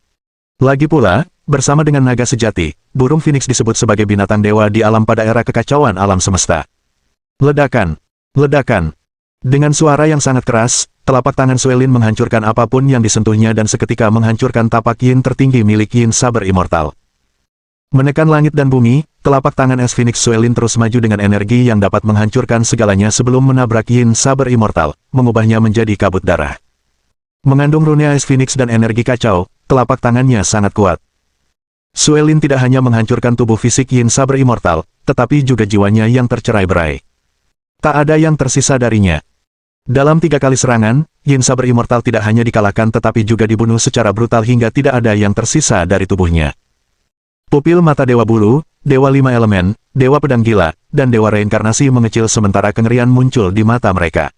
A: Lagi pula, bersama dengan naga sejati, burung Phoenix disebut sebagai binatang dewa di alam pada era kekacauan alam semesta. Ledakan. Dengan suara yang sangat keras, telapak tangan Suelin menghancurkan apapun yang disentuhnya dan seketika menghancurkan tapak Yin tertinggi milik Yin Saber Immortal. Menekan langit dan bumi, telapak tangan es Phoenix Suelin terus maju dengan energi yang dapat menghancurkan segalanya sebelum menabrak Yin Saber Immortal, mengubahnya menjadi kabut darah. Mengandung rune es Phoenix dan energi kacau, telapak tangannya sangat kuat. Suelin tidak hanya menghancurkan tubuh fisik Yin Saber Immortal, tetapi juga jiwanya yang tercerai-berai. Tak ada yang tersisa darinya. Dalam 3 kali serangan, Yin Saber Immortal tidak hanya dikalahkan tetapi juga dibunuh secara brutal hingga tidak ada yang tersisa dari tubuhnya. Pupil mata Dewa Bulu, Dewa 5 Elemen, Dewa Pedang Gila, dan Dewa Reinkarnasi mengecil sementara kengerian muncul di mata mereka.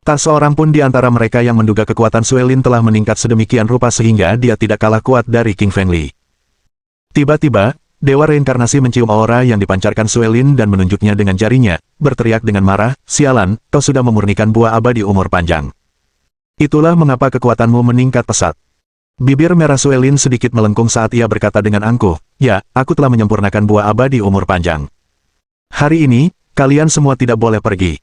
A: Tak seorang pun di antara mereka yang menduga kekuatan Suelin telah meningkat sedemikian rupa sehingga dia tidak kalah kuat dari King Fengli. Tiba-tiba, Dewa Reinkarnasi mencium aura yang dipancarkan Suelin dan menunjuknya dengan jarinya, berteriak dengan marah, "Sialan, kau sudah memurnikan buah abadi umur panjang. Itulah mengapa kekuatanmu meningkat pesat." Bibir merah Suelin sedikit melengkung saat ia berkata dengan angkuh, "Ya, aku telah menyempurnakan buah abadi umur panjang. Hari ini, kalian semua tidak boleh pergi.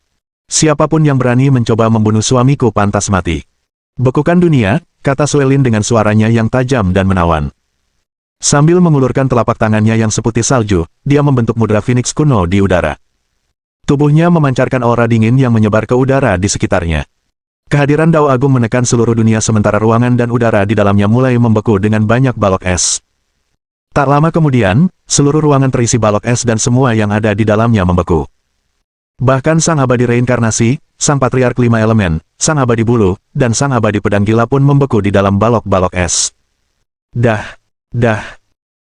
A: Siapapun yang berani mencoba membunuh suamiku pantas mati." "Bekukan dunia," kata Suelin dengan suaranya yang tajam dan menawan. Sambil mengulurkan telapak tangannya yang seputih salju, dia membentuk mudra Phoenix kuno di udara. Tubuhnya memancarkan aura dingin yang menyebar ke udara di sekitarnya. Kehadiran Dao Agung menekan seluruh dunia sementara ruangan dan udara di dalamnya mulai membeku dengan banyak balok es. Tak lama kemudian, seluruh ruangan terisi balok es dan semua yang ada di dalamnya membeku. Bahkan Sang Abadi Reinkarnasi, Sang Patriark 5 Elemen, Sang Abadi Bulu, dan Sang Abadi Pedang Gila pun membeku di dalam balok-balok es.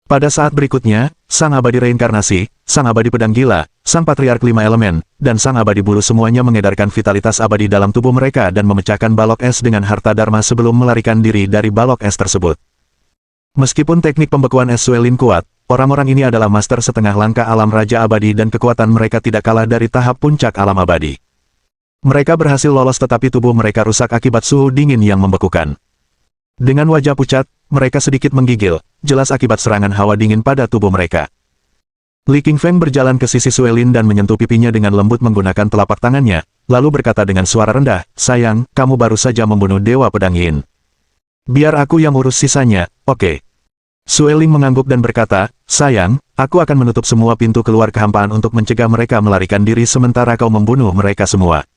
A: Pada saat berikutnya, Sang Abadi Reinkarnasi, Sang Abadi Pedang Gila, Sang Patriark 5 Elemen, dan Sang Abadi Bulu semuanya mengedarkan vitalitas abadi dalam tubuh mereka dan memecahkan balok es dengan harta dharma sebelum melarikan diri dari balok es tersebut. Meskipun teknik pembekuan es Suelin kuat, orang-orang ini adalah master setengah langkah alam Raja Abadi dan kekuatan mereka tidak kalah dari tahap puncak alam abadi. Mereka berhasil lolos tetapi tubuh mereka rusak akibat suhu dingin yang membekukan. Dengan wajah pucat, mereka sedikit menggigil, jelas akibat serangan hawa dingin pada tubuh mereka. Li Qingfeng berjalan ke sisi Suelin dan menyentuh pipinya dengan lembut menggunakan telapak tangannya, lalu berkata dengan suara rendah, "Sayang, kamu baru saja membunuh Dewa Pedang Yin. Biar aku yang urus sisanya, oke?" Suelin mengangguk dan berkata, "Sayang, aku akan menutup semua pintu keluar kehampaan untuk mencegah mereka melarikan diri sementara kau membunuh mereka semua."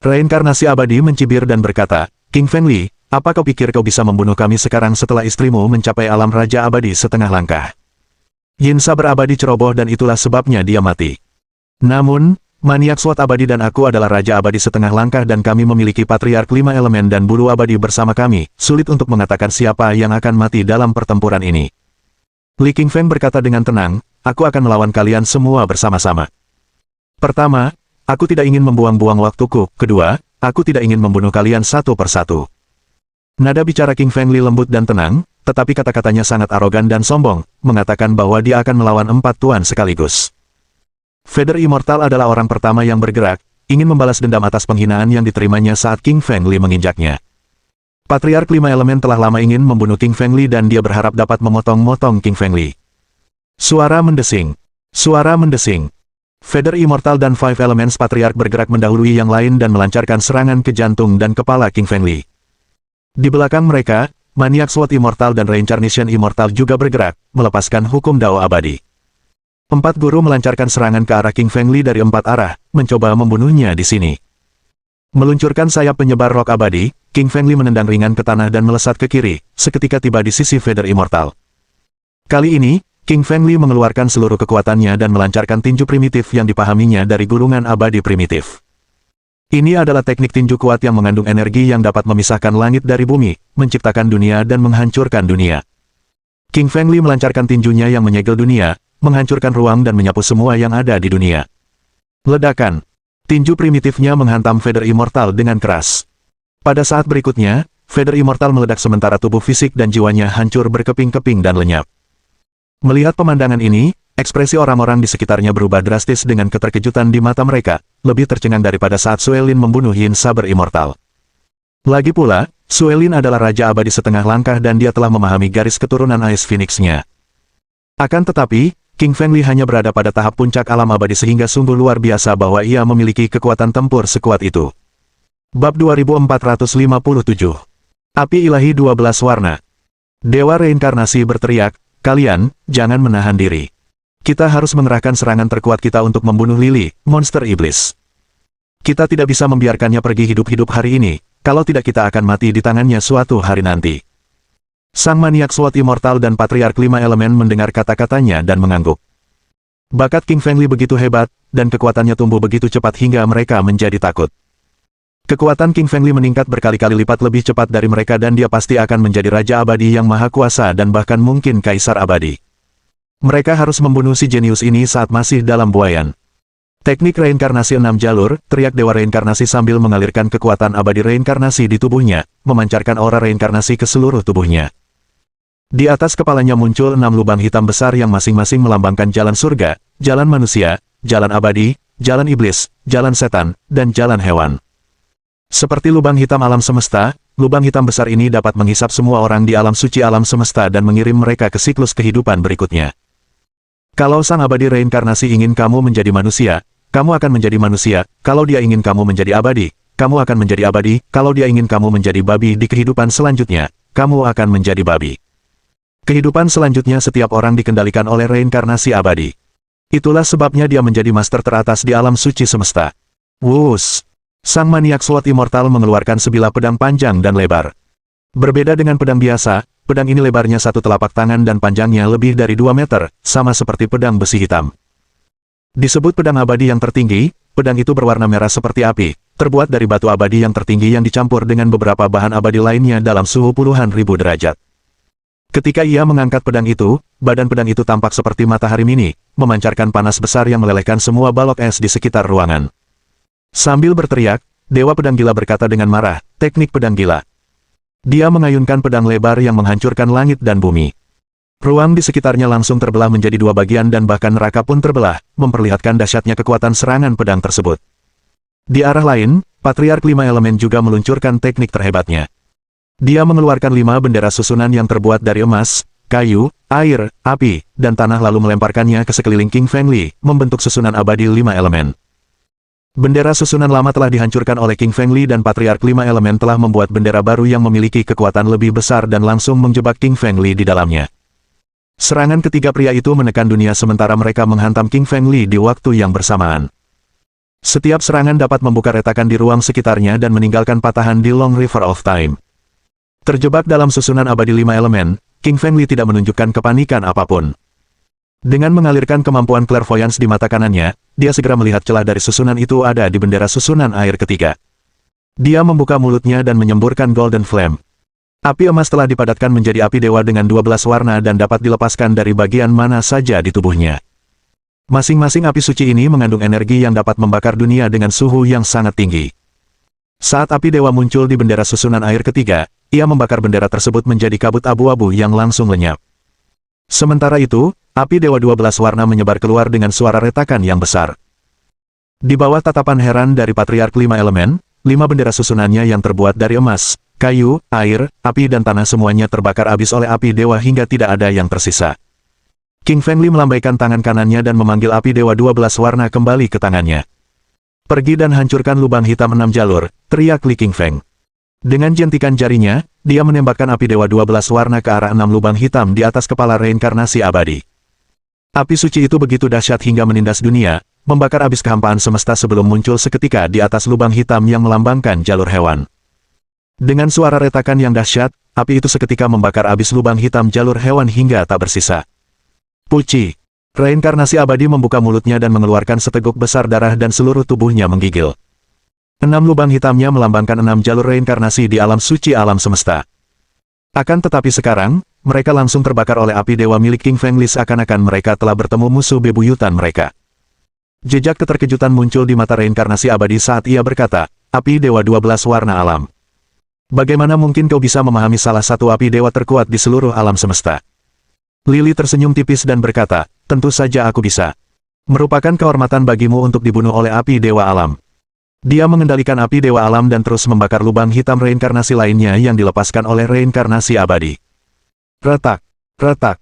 A: Reinkarnasi abadi mencibir dan berkata, "King Fengli, apa kau pikir kau bisa membunuh kami sekarang setelah istrimu mencapai alam Raja Abadi setengah langkah?" Yin Saber Abadi ceroboh dan itulah sebabnya dia mati. Namun, Maniak SWAT Abadi dan aku adalah Raja Abadi setengah langkah dan kami memiliki Patriark 5 Elemen dan Bulu Abadi bersama kami, sulit untuk mengatakan siapa yang akan mati dalam pertempuran ini. Li Qingfeng berkata dengan tenang, "Aku akan melawan kalian semua bersama-sama. Pertama, aku tidak ingin membuang-buang waktuku. Kedua, aku tidak ingin membunuh kalian satu persatu." Nada bicara King Fengli lembut dan tenang, tetapi kata-katanya sangat arogan dan sombong, mengatakan bahwa dia akan melawan 4 tuan sekaligus. Vader Immortal adalah orang pertama yang bergerak, ingin membalas dendam atas penghinaan yang diterimanya saat King Fengli menginjaknya. Patriark 5 Elemen telah lama ingin membunuh King Fengli dan dia berharap dapat memotong-motong King Fengli. Suara mendesing. Suara mendesing. Vader Immortal dan Five Elements Patriark bergerak mendahului yang lain dan melancarkan serangan ke jantung dan kepala King Fengli. Di belakang mereka, Maniak SWAT Immortal dan Reincarnation Immortal juga bergerak, melepaskan hukum Dao Abadi. 4 guru melancarkan serangan ke arah King Fengli dari 4 arah, mencoba membunuhnya di sini. Meluncurkan sayap penyebar rock abadi, King Fengli menendang ringan ke tanah dan melesat ke kiri, seketika tiba di sisi Vader Immortal. Kali ini, King Fengli mengeluarkan seluruh kekuatannya dan melancarkan tinju primitif yang dipahaminya dari gulungan abadi primitif. Ini adalah teknik tinju kuat yang mengandung energi yang dapat memisahkan langit dari bumi, menciptakan dunia dan menghancurkan dunia. King Fengli melancarkan tinjunya yang menyegel dunia, menghancurkan ruang dan menyapu semua yang ada di dunia. Ledakan. Tinju primitifnya menghantam Vader Immortal dengan keras. Pada saat berikutnya, Vader Immortal meledak sementara tubuh fisik dan jiwanya hancur berkeping-keping dan lenyap. Melihat pemandangan ini, ekspresi orang-orang di sekitarnya berubah drastis dengan keterkejutan di mata mereka, lebih tercengang daripada saat Suelin membunuh Yin Saber Immortal. Lagi pula, Suelin adalah Raja Abadi setengah langkah dan dia telah memahami garis keturunan Ice Phoenix-nya. Akan tetapi, King Fengli hanya berada pada tahap puncak alam abadi sehingga sungguh luar biasa bahwa ia memiliki kekuatan tempur sekuat itu. Bab 2457. Api Ilahi 12 Warna. Dewa Reinkarnasi berteriak, "Kalian, jangan menahan diri. Kita harus mengerahkan serangan terkuat kita untuk membunuh Lily, monster iblis. Kita tidak bisa membiarkannya pergi hidup-hidup hari ini, kalau tidak kita akan mati di tangannya suatu hari nanti." Sang maniak SWOT immortal dan Patriark 5 Elemen mendengar kata-katanya dan mengangguk. Bakat King Fengli begitu hebat, dan kekuatannya tumbuh begitu cepat hingga mereka menjadi takut. Kekuatan King Fengli meningkat berkali-kali lipat lebih cepat dari mereka dan dia pasti akan menjadi Raja Abadi yang maha kuasa dan bahkan mungkin Kaisar Abadi. Mereka harus membunuh si jenius ini saat masih dalam buayan. Teknik reinkarnasi 6 jalur, teriak Dewa Reinkarnasi sambil mengalirkan kekuatan abadi reinkarnasi di tubuhnya, memancarkan aura reinkarnasi ke seluruh tubuhnya. Di atas kepalanya muncul 6 lubang hitam besar yang masing-masing melambangkan jalan surga, jalan manusia, jalan abadi, jalan iblis, jalan setan, dan jalan hewan. Seperti lubang hitam alam semesta, lubang hitam besar ini dapat menghisap semua orang di alam suci alam semesta dan mengirim mereka ke siklus kehidupan berikutnya. Kalau sang abadi reinkarnasi ingin kamu menjadi manusia, kamu akan menjadi manusia. Kalau dia ingin kamu menjadi abadi, kamu akan menjadi abadi. Kalau dia ingin kamu menjadi babi di kehidupan selanjutnya, kamu akan menjadi babi. Kehidupan selanjutnya setiap orang dikendalikan oleh reinkarnasi abadi. Itulah sebabnya dia menjadi master teratas di alam suci semesta. Wus! Sang maniak SWOT immortal mengeluarkan sebilah pedang panjang dan lebar. Berbeda dengan pedang biasa, pedang ini lebarnya 1 telapak tangan dan panjangnya lebih dari 2 meter, sama seperti pedang besi hitam. Disebut pedang abadi yang tertinggi, pedang itu berwarna merah seperti api, terbuat dari batu abadi yang tertinggi yang dicampur dengan beberapa bahan abadi lainnya dalam suhu puluhan ribu derajat. Ketika ia mengangkat pedang itu, badan pedang itu tampak seperti matahari mini, memancarkan panas besar yang melelehkan semua balok es di sekitar ruangan. Sambil berteriak, Dewa Pedang Gila berkata dengan marah, "Teknik pedang gila." Dia mengayunkan pedang lebar yang menghancurkan langit dan bumi. Ruang di sekitarnya langsung terbelah menjadi 2 bagian dan bahkan neraka pun terbelah, memperlihatkan dahsyatnya kekuatan serangan pedang tersebut. Di arah lain, Patriark 5 Elemen juga meluncurkan teknik terhebatnya. Dia mengeluarkan 5 bendera susunan yang terbuat dari emas, kayu, air, api, dan tanah lalu melemparkannya ke sekeliling King Fengli, membentuk susunan abadi 5 elemen. Bendera susunan lama telah dihancurkan oleh King Fengli dan Patriark 5 Elemen telah membuat bendera baru yang memiliki kekuatan lebih besar dan langsung menjebak King Fengli di dalamnya. Serangan ketiga pria itu menekan dunia sementara mereka menghantam King Fengli di waktu yang bersamaan. Setiap serangan dapat membuka retakan di ruang sekitarnya dan meninggalkan patahan di Long River of Time. Terjebak dalam susunan abadi 5 elemen, King Fengli tidak menunjukkan kepanikan apapun. Dengan mengalirkan kemampuan clairvoyance di mata kanannya, dia segera melihat celah dari susunan itu ada di bendera susunan air ketiga. Dia membuka mulutnya dan menyemburkan Golden Flame. Api emas telah dipadatkan menjadi api dewa dengan 12 warna dan dapat dilepaskan dari bagian mana saja di tubuhnya. Masing-masing api suci ini mengandung energi yang dapat membakar dunia dengan suhu yang sangat tinggi. Saat api dewa muncul di bendera susunan air ketiga, ia membakar bendera tersebut menjadi kabut abu-abu yang langsung lenyap. Sementara itu, api dewa 12 warna menyebar keluar dengan suara retakan yang besar. Di bawah tatapan heran dari Patriark 5 Elemen, 5 bendera susunannya yang terbuat dari emas, kayu, air, api dan tanah semuanya terbakar habis oleh api dewa hingga tidak ada yang tersisa. King Fengli melambaikan tangan kanannya dan memanggil api dewa 12 warna kembali ke tangannya. "Pergi dan hancurkan lubang hitam 6 jalur," teriak Li King Feng. Dengan jentikan jarinya, dia menembakkan api dewa 12 warna ke arah 6 lubang hitam di atas kepala reinkarnasi abadi. Api suci itu begitu dahsyat hingga menindas dunia, membakar habis kehampaan semesta sebelum muncul seketika di atas lubang hitam yang melambangkan jalur hewan. Dengan suara retakan yang dahsyat, api itu seketika membakar habis lubang hitam jalur hewan hingga tak bersisa. Puci! Reinkarnasi abadi membuka mulutnya dan mengeluarkan seteguk besar darah dan seluruh tubuhnya menggigil. 6 lubang hitamnya melambangkan 6 jalur reinkarnasi di alam suci alam semesta. Akan tetapi sekarang, mereka langsung terbakar oleh api dewa milik King Fengli seakan-akan mereka telah bertemu musuh bebuyutan mereka. Jejak keterkejutan muncul di mata reinkarnasi abadi saat ia berkata, "Api dewa 12 warna alam. Bagaimana mungkin kau bisa memahami salah satu api dewa terkuat di seluruh alam semesta?" Lily tersenyum tipis dan berkata, "Tentu saja aku bisa. Merupakan kehormatan bagimu untuk dibunuh oleh api dewa alam." Dia mengendalikan api dewa alam dan terus membakar lubang hitam reinkarnasi lainnya yang dilepaskan oleh reinkarnasi abadi. Retak, retak.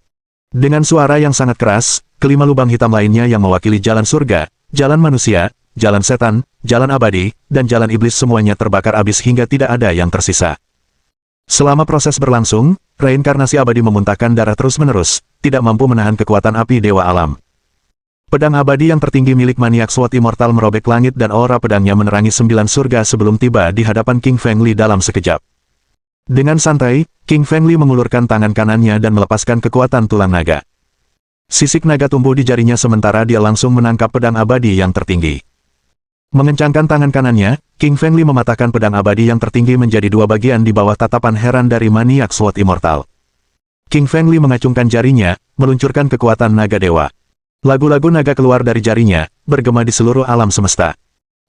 A: Dengan suara yang sangat keras, kelima lubang hitam lainnya yang mewakili jalan surga, jalan manusia, jalan setan, jalan abadi, dan jalan iblis semuanya terbakar habis hingga tidak ada yang tersisa. Selama proses berlangsung, reinkarnasi abadi memuntahkan darah terus-menerus, tidak mampu menahan kekuatan api dewa alam. Pedang abadi yang tertinggi milik maniak SWOT Immortal merobek langit dan aura pedangnya menerangi 9 surga sebelum tiba di hadapan King Feng Li dalam sekejap. Dengan santai, King Feng Li mengulurkan tangan kanannya dan melepaskan kekuatan tulang naga. Sisik naga tumbuh di jarinya sementara dia langsung menangkap pedang abadi yang tertinggi. Mengencangkan tangan kanannya, King Feng Li mematahkan pedang abadi yang tertinggi menjadi 2 bagian di bawah tatapan heran dari maniak SWOT Immortal. King Feng Li mengacungkan jarinya, meluncurkan kekuatan naga dewa. Lagu-lagu naga keluar dari jarinya, bergema di seluruh alam semesta.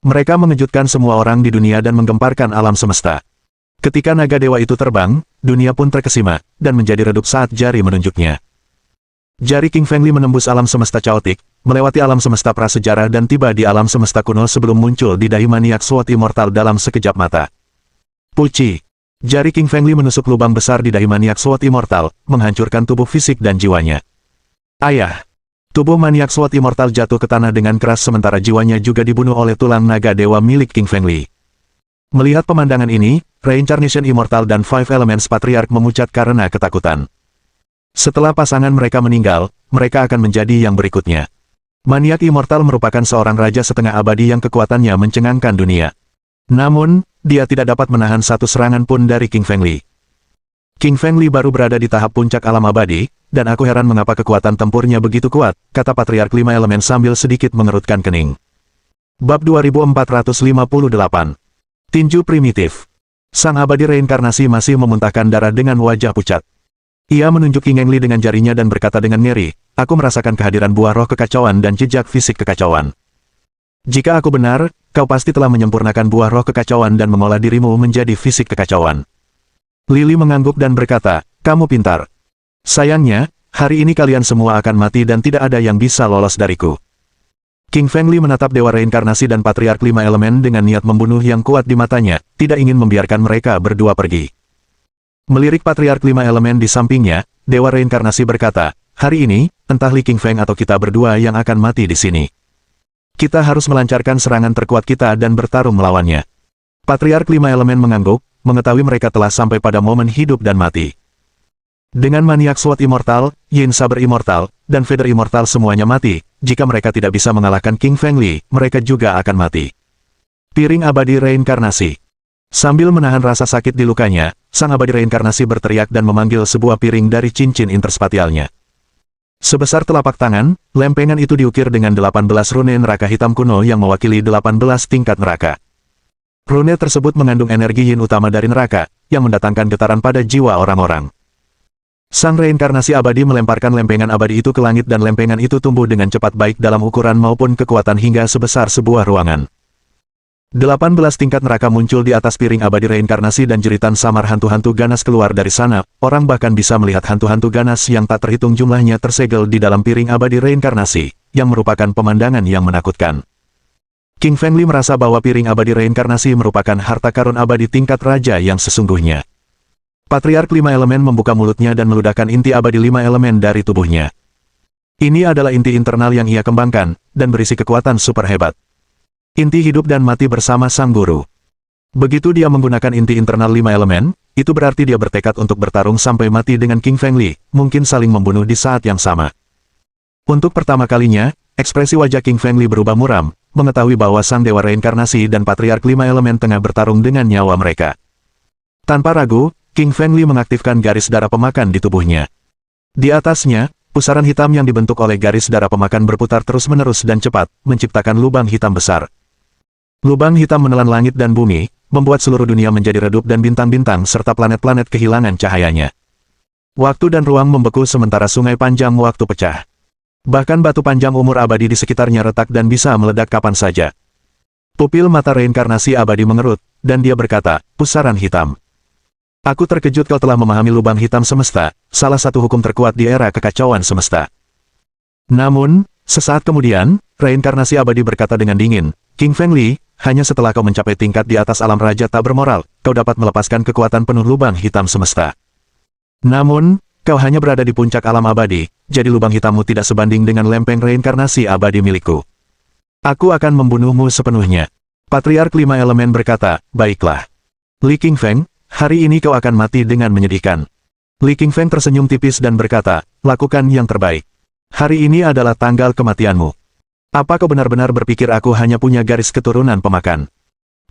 A: Mereka mengejutkan semua orang di dunia dan menggemparkan alam semesta. Ketika naga dewa itu terbang, dunia pun terkesima, dan menjadi redup saat jari menunjuknya. Jari King Feng Li menembus alam semesta caotik, melewati alam semesta prasejarah dan tiba di alam semesta kuno sebelum muncul di dahi maniak SWOT Immortal dalam sekejap mata. Puci! Jari King Feng Li menusuk lubang besar di dahi maniak SWOT Immortal, menghancurkan tubuh fisik dan jiwanya. Ayah! Tubuh maniak SWOT Immortal jatuh ke tanah dengan keras sementara jiwanya juga dibunuh oleh tulang naga dewa milik King Feng Li. Melihat pemandangan ini, Reincarnation Immortal dan Five Elements Patriarch memucat karena ketakutan. Setelah pasangan mereka meninggal, mereka akan menjadi yang berikutnya. Maniak Immortal merupakan seorang raja setengah abadi yang kekuatannya mencengangkan dunia. Namun, dia tidak dapat menahan satu serangan pun dari King Feng Li. King Feng Li baru berada di tahap puncak alam abadi, dan aku heran mengapa kekuatan tempurnya begitu kuat, kata Patriark 5 Elemen sambil sedikit mengerutkan kening. Bab 2458. Tinju Primitif. Sang abadi reinkarnasi masih memuntahkan darah dengan wajah pucat. Ia menunjuk King Feng Li dengan jarinya dan berkata dengan ngeri, aku merasakan kehadiran buah roh kekacauan dan jejak fisik kekacauan. Jika aku benar, kau pasti telah menyempurnakan buah roh kekacauan dan mengolah dirimu menjadi fisik kekacauan. Lili mengangguk dan berkata, kamu pintar. Sayangnya, hari ini kalian semua akan mati dan tidak ada yang bisa lolos dariku. King Feng Li menatap Dewa Reinkarnasi dan Patriark 5 Elemen dengan niat membunuh yang kuat di matanya, tidak ingin membiarkan mereka berdua pergi. Melirik Patriark 5 Elemen di sampingnya, Dewa Reinkarnasi berkata, hari ini, entah Li King Feng atau kita berdua yang akan mati di sini. Kita harus melancarkan serangan terkuat kita dan bertarung melawannya. Patriark 5 Elemen mengangguk, mengetahui mereka telah sampai pada momen hidup dan mati. Dengan maniak SWOT Immortal, Yin Saber Immortal, dan Feather Immortal semuanya mati, jika mereka tidak bisa mengalahkan King Feng Li, mereka juga akan mati. Piring Abadi Reinkarnasi. Sambil menahan rasa sakit di lukanya, sang abadi reinkarnasi berteriak dan memanggil sebuah piring dari cincin interspatialnya. Sebesar telapak tangan, lempengan itu diukir dengan 18 rune neraka hitam kuno yang mewakili 18 tingkat neraka. Rune tersebut mengandung energi yin utama dari neraka, yang mendatangkan getaran pada jiwa orang-orang. Sang reinkarnasi abadi melemparkan lempengan abadi itu ke langit dan lempengan itu tumbuh dengan cepat baik dalam ukuran maupun kekuatan hingga sebesar sebuah ruangan. 18 tingkat neraka muncul di atas piring abadi reinkarnasi dan jeritan samar hantu-hantu ganas keluar dari sana, orang bahkan bisa melihat hantu-hantu ganas yang tak terhitung jumlahnya tersegel di dalam piring abadi reinkarnasi, yang merupakan pemandangan yang menakutkan. King Feng Li merasa bahwa piring abadi reinkarnasi merupakan harta karun abadi tingkat raja yang sesungguhnya. Patriark 5 Elemen membuka mulutnya dan meludahkan inti abadi 5 elemen dari tubuhnya. Ini adalah inti internal yang ia kembangkan, dan berisi kekuatan super hebat. Inti hidup dan mati bersama sang guru. Begitu dia menggunakan inti internal 5 elemen, itu berarti dia bertekad untuk bertarung sampai mati dengan King Feng Li, mungkin saling membunuh di saat yang sama. Untuk pertama kalinya, ekspresi wajah King Feng Li berubah muram, mengetahui bahwa sang dewa reinkarnasi dan Patriark 5 elemen tengah bertarung dengan nyawa mereka. Tanpa ragu, King Feng Li mengaktifkan garis darah pemakan di tubuhnya. Di atasnya, pusaran hitam yang dibentuk oleh garis darah pemakan berputar terus-menerus dan cepat, menciptakan lubang hitam besar. Lubang hitam menelan langit dan bumi, membuat seluruh dunia menjadi redup dan bintang-bintang serta planet-planet kehilangan cahayanya. Waktu dan ruang membeku sementara sungai panjang waktu pecah. Bahkan batu panjang umur abadi di sekitarnya retak dan bisa meledak kapan saja. Pupil mata reinkarnasi abadi mengerut, dan dia berkata, pusaran hitam. Aku terkejut kau telah memahami lubang hitam semesta, salah satu hukum terkuat di era kekacauan semesta. Namun, sesaat kemudian, reinkarnasi abadi berkata dengan dingin, King Feng Li, hanya setelah kau mencapai tingkat di atas alam raja tak bermoral, kau dapat melepaskan kekuatan penuh lubang hitam semesta. Namun, kau hanya berada di puncak alam abadi, jadi lubang hitammu tidak sebanding dengan lempeng reinkarnasi abadi milikku. Aku akan membunuhmu sepenuhnya. Patriark Lima Elemen berkata, baiklah. Li Qingfeng, hari ini kau akan mati dengan menyedihkan. Li Qingfeng tersenyum tipis dan berkata, lakukan yang terbaik. Hari ini adalah tanggal kematianmu. Apa kau benar-benar berpikir aku hanya punya garis keturunan pemakan?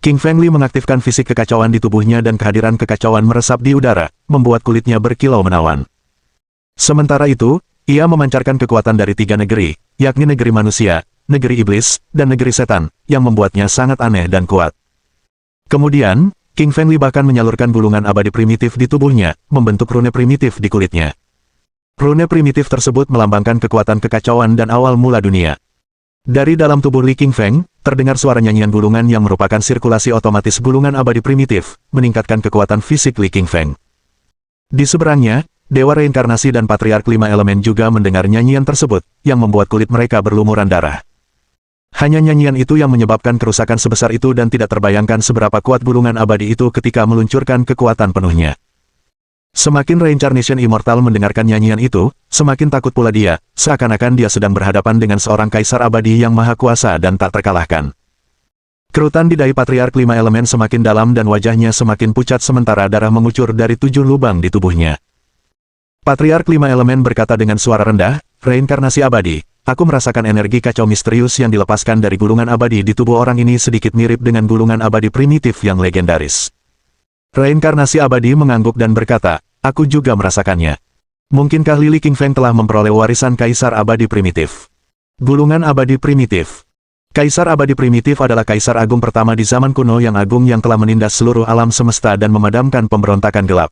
A: King Feng Li mengaktifkan fisik kekacauan di tubuhnya dan kehadiran kekacauan meresap di udara, membuat kulitnya berkilau menawan. Sementara itu, ia memancarkan kekuatan dari 3 negeri, yakni negeri manusia, negeri iblis, dan negeri setan, yang membuatnya sangat aneh dan kuat. Kemudian, King Feng Li bahkan menyalurkan gulungan abadi primitif di tubuhnya, membentuk rune primitif di kulitnya. Rune primitif tersebut melambangkan kekuatan kekacauan dan awal mula dunia. Dari dalam tubuh Li Qingfeng, terdengar suara nyanyian gulungan yang merupakan sirkulasi otomatis gulungan abadi primitif, meningkatkan kekuatan fisik Li Qingfeng. Di seberangnya, Dewa Reinkarnasi dan Patriark Lima Elemen juga mendengar nyanyian tersebut, yang membuat kulit mereka berlumuran darah. Hanya nyanyian itu yang menyebabkan kerusakan sebesar itu dan tidak terbayangkan seberapa kuat gulungan abadi itu ketika meluncurkan kekuatan penuhnya. Semakin Reincarnation Immortal mendengarkan nyanyian itu, semakin takut pula dia, seakan-akan dia sedang berhadapan dengan seorang kaisar abadi yang maha kuasa dan tak terkalahkan. Kerutan di dahi Patriark Lima Elemen semakin dalam dan wajahnya semakin pucat sementara darah mengucur dari 7 lubang di tubuhnya. Patriark Lima Elemen berkata dengan suara rendah, reinkarnasi abadi, aku merasakan energi kacau misterius yang dilepaskan dari gulungan abadi di tubuh orang ini sedikit mirip dengan gulungan abadi primitif yang legendaris. Reinkarnasi abadi mengangguk dan berkata, aku juga merasakannya. Mungkinkah Li Qingfeng telah memperoleh warisan kaisar abadi primitif? Gulungan abadi primitif. Kaisar abadi primitif adalah kaisar agung pertama di zaman kuno yang agung yang telah menindas seluruh alam semesta dan memadamkan pemberontakan gelap.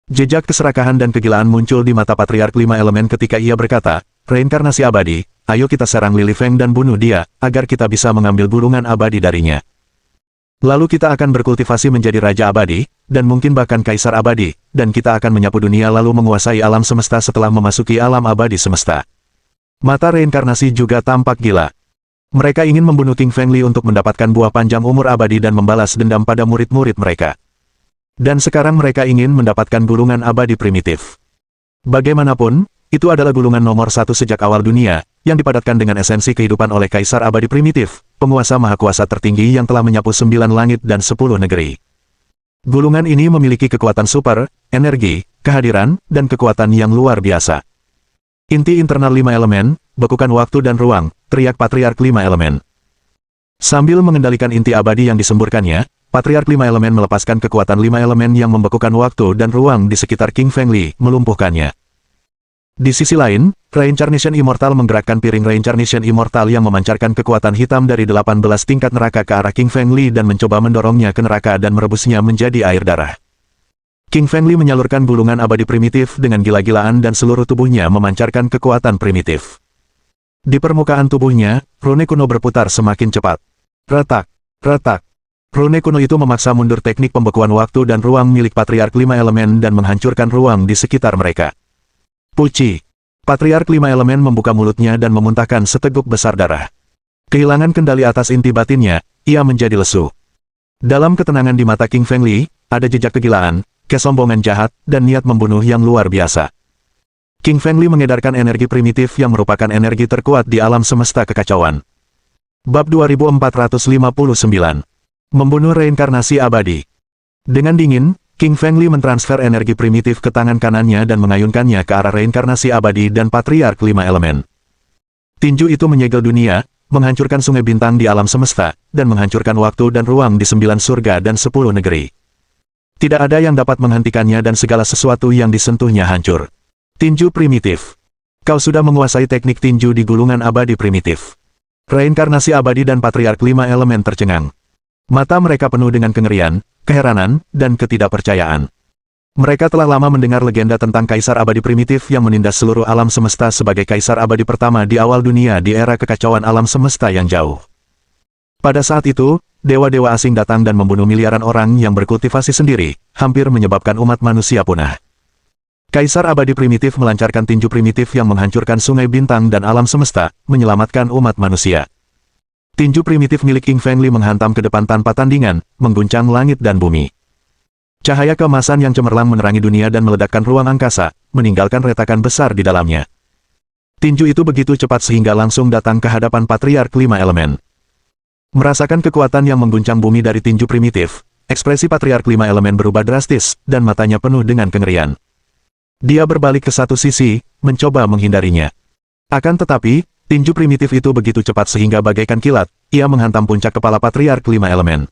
A: Jejak keserakahan dan kegilaan muncul di mata Patriark Lima Elemen ketika ia berkata, reinkarnasi abadi, ayo kita serang Li Feng dan bunuh dia, agar kita bisa mengambil gulungan abadi darinya. Lalu kita akan berkultivasi menjadi Raja Abadi, dan mungkin bahkan Kaisar Abadi, dan kita akan menyapu dunia lalu menguasai alam semesta setelah memasuki alam abadi semesta. Mata reinkarnasi juga tampak gila. Mereka ingin membunuh King Feng Li untuk mendapatkan buah panjang umur abadi dan membalas dendam pada murid-murid mereka. Dan sekarang mereka ingin mendapatkan gulungan abadi primitif. Bagaimanapun, itu adalah gulungan nomor 1 sejak awal dunia, yang dipadatkan dengan esensi kehidupan oleh Kaisar Abadi Primitif, penguasa maha kuasa tertinggi yang telah menyapu 9 langit dan 10 negeri. Gulungan ini memiliki kekuatan super, energi, kehadiran, dan kekuatan yang luar biasa. Inti internal 5 elemen, bekukan waktu dan ruang, teriak Patriark 5 elemen. Sambil mengendalikan inti abadi yang disemburkannya, Patriark 5 elemen melepaskan kekuatan 5 elemen yang membekukan waktu dan ruang di sekitar King Feng Li, melumpuhkannya. Di sisi lain, Reincarnation Immortal menggerakkan piring Reincarnation Immortal yang memancarkan kekuatan hitam dari 18 tingkat neraka ke arah King Feng Li dan mencoba mendorongnya ke neraka dan merebusnya menjadi air darah. King Feng Li menyalurkan gulungan abadi primitif dengan gila-gilaan dan seluruh tubuhnya memancarkan kekuatan primitif. Di permukaan tubuhnya, rune kuno berputar semakin cepat. Retak, retak. Rune kuno itu memaksa mundur teknik pembekuan waktu dan ruang milik Patriark 5 elemen dan menghancurkan ruang di sekitar mereka. Puci. Patriark 5 elemen membuka mulutnya dan memuntahkan seteguk besar darah. Kehilangan kendali atas inti batinnya, ia menjadi lesu. Dalam ketenangan di mata King Feng Li, ada jejak kegilaan, kesombongan jahat, dan niat membunuh yang luar biasa. King Feng Li mengedarkan energi primitif yang merupakan energi terkuat di alam semesta kekacauan. Bab 2459. Membunuh reinkarnasi abadi. Dengan dingin, King Feng Li mentransfer energi primitif ke tangan kanannya dan mengayunkannya ke arah reinkarnasi abadi dan Patriark 5 elemen. Tinju itu menyegel dunia, menghancurkan sungai bintang di alam semesta, dan menghancurkan waktu dan ruang di 9 surga dan 10 negeri. Tidak ada yang dapat menghentikannya dan segala sesuatu yang disentuhnya hancur. Tinju primitif. Kau sudah menguasai teknik tinju di gulungan abadi primitif. Reinkarnasi abadi dan Patriark 5 elemen tercengang. Mata mereka penuh dengan kengerian, keheranan, dan ketidakpercayaan. Mereka telah lama mendengar legenda tentang Kaisar Abadi Primitif yang menindas seluruh alam semesta sebagai Kaisar Abadi pertama di awal dunia di era kekacauan alam semesta yang jauh. Pada saat itu, dewa-dewa asing datang dan membunuh miliaran orang yang berkultivasi sendiri, hampir menyebabkan umat manusia punah. Kaisar Abadi Primitif melancarkan tinju primitif yang menghancurkan sungai bintang dan alam semesta, menyelamatkan umat manusia. Tinju primitif milik King Feng Li menghantam ke depan tanpa tandingan, mengguncang langit dan bumi. Cahaya keemasan yang cemerlang menerangi dunia dan meledakkan ruang angkasa, meninggalkan retakan besar di dalamnya. Tinju itu begitu cepat sehingga langsung datang ke hadapan Patriark Lima Elemen. Merasakan kekuatan yang mengguncang bumi dari tinju primitif, ekspresi Patriark Lima Elemen berubah drastis, dan matanya penuh dengan kengerian. Dia berbalik ke satu sisi, mencoba menghindarinya. Akan tetapi, tinju primitif itu begitu cepat sehingga bagaikan kilat, ia menghantam puncak kepala Patriark Lima Elemen.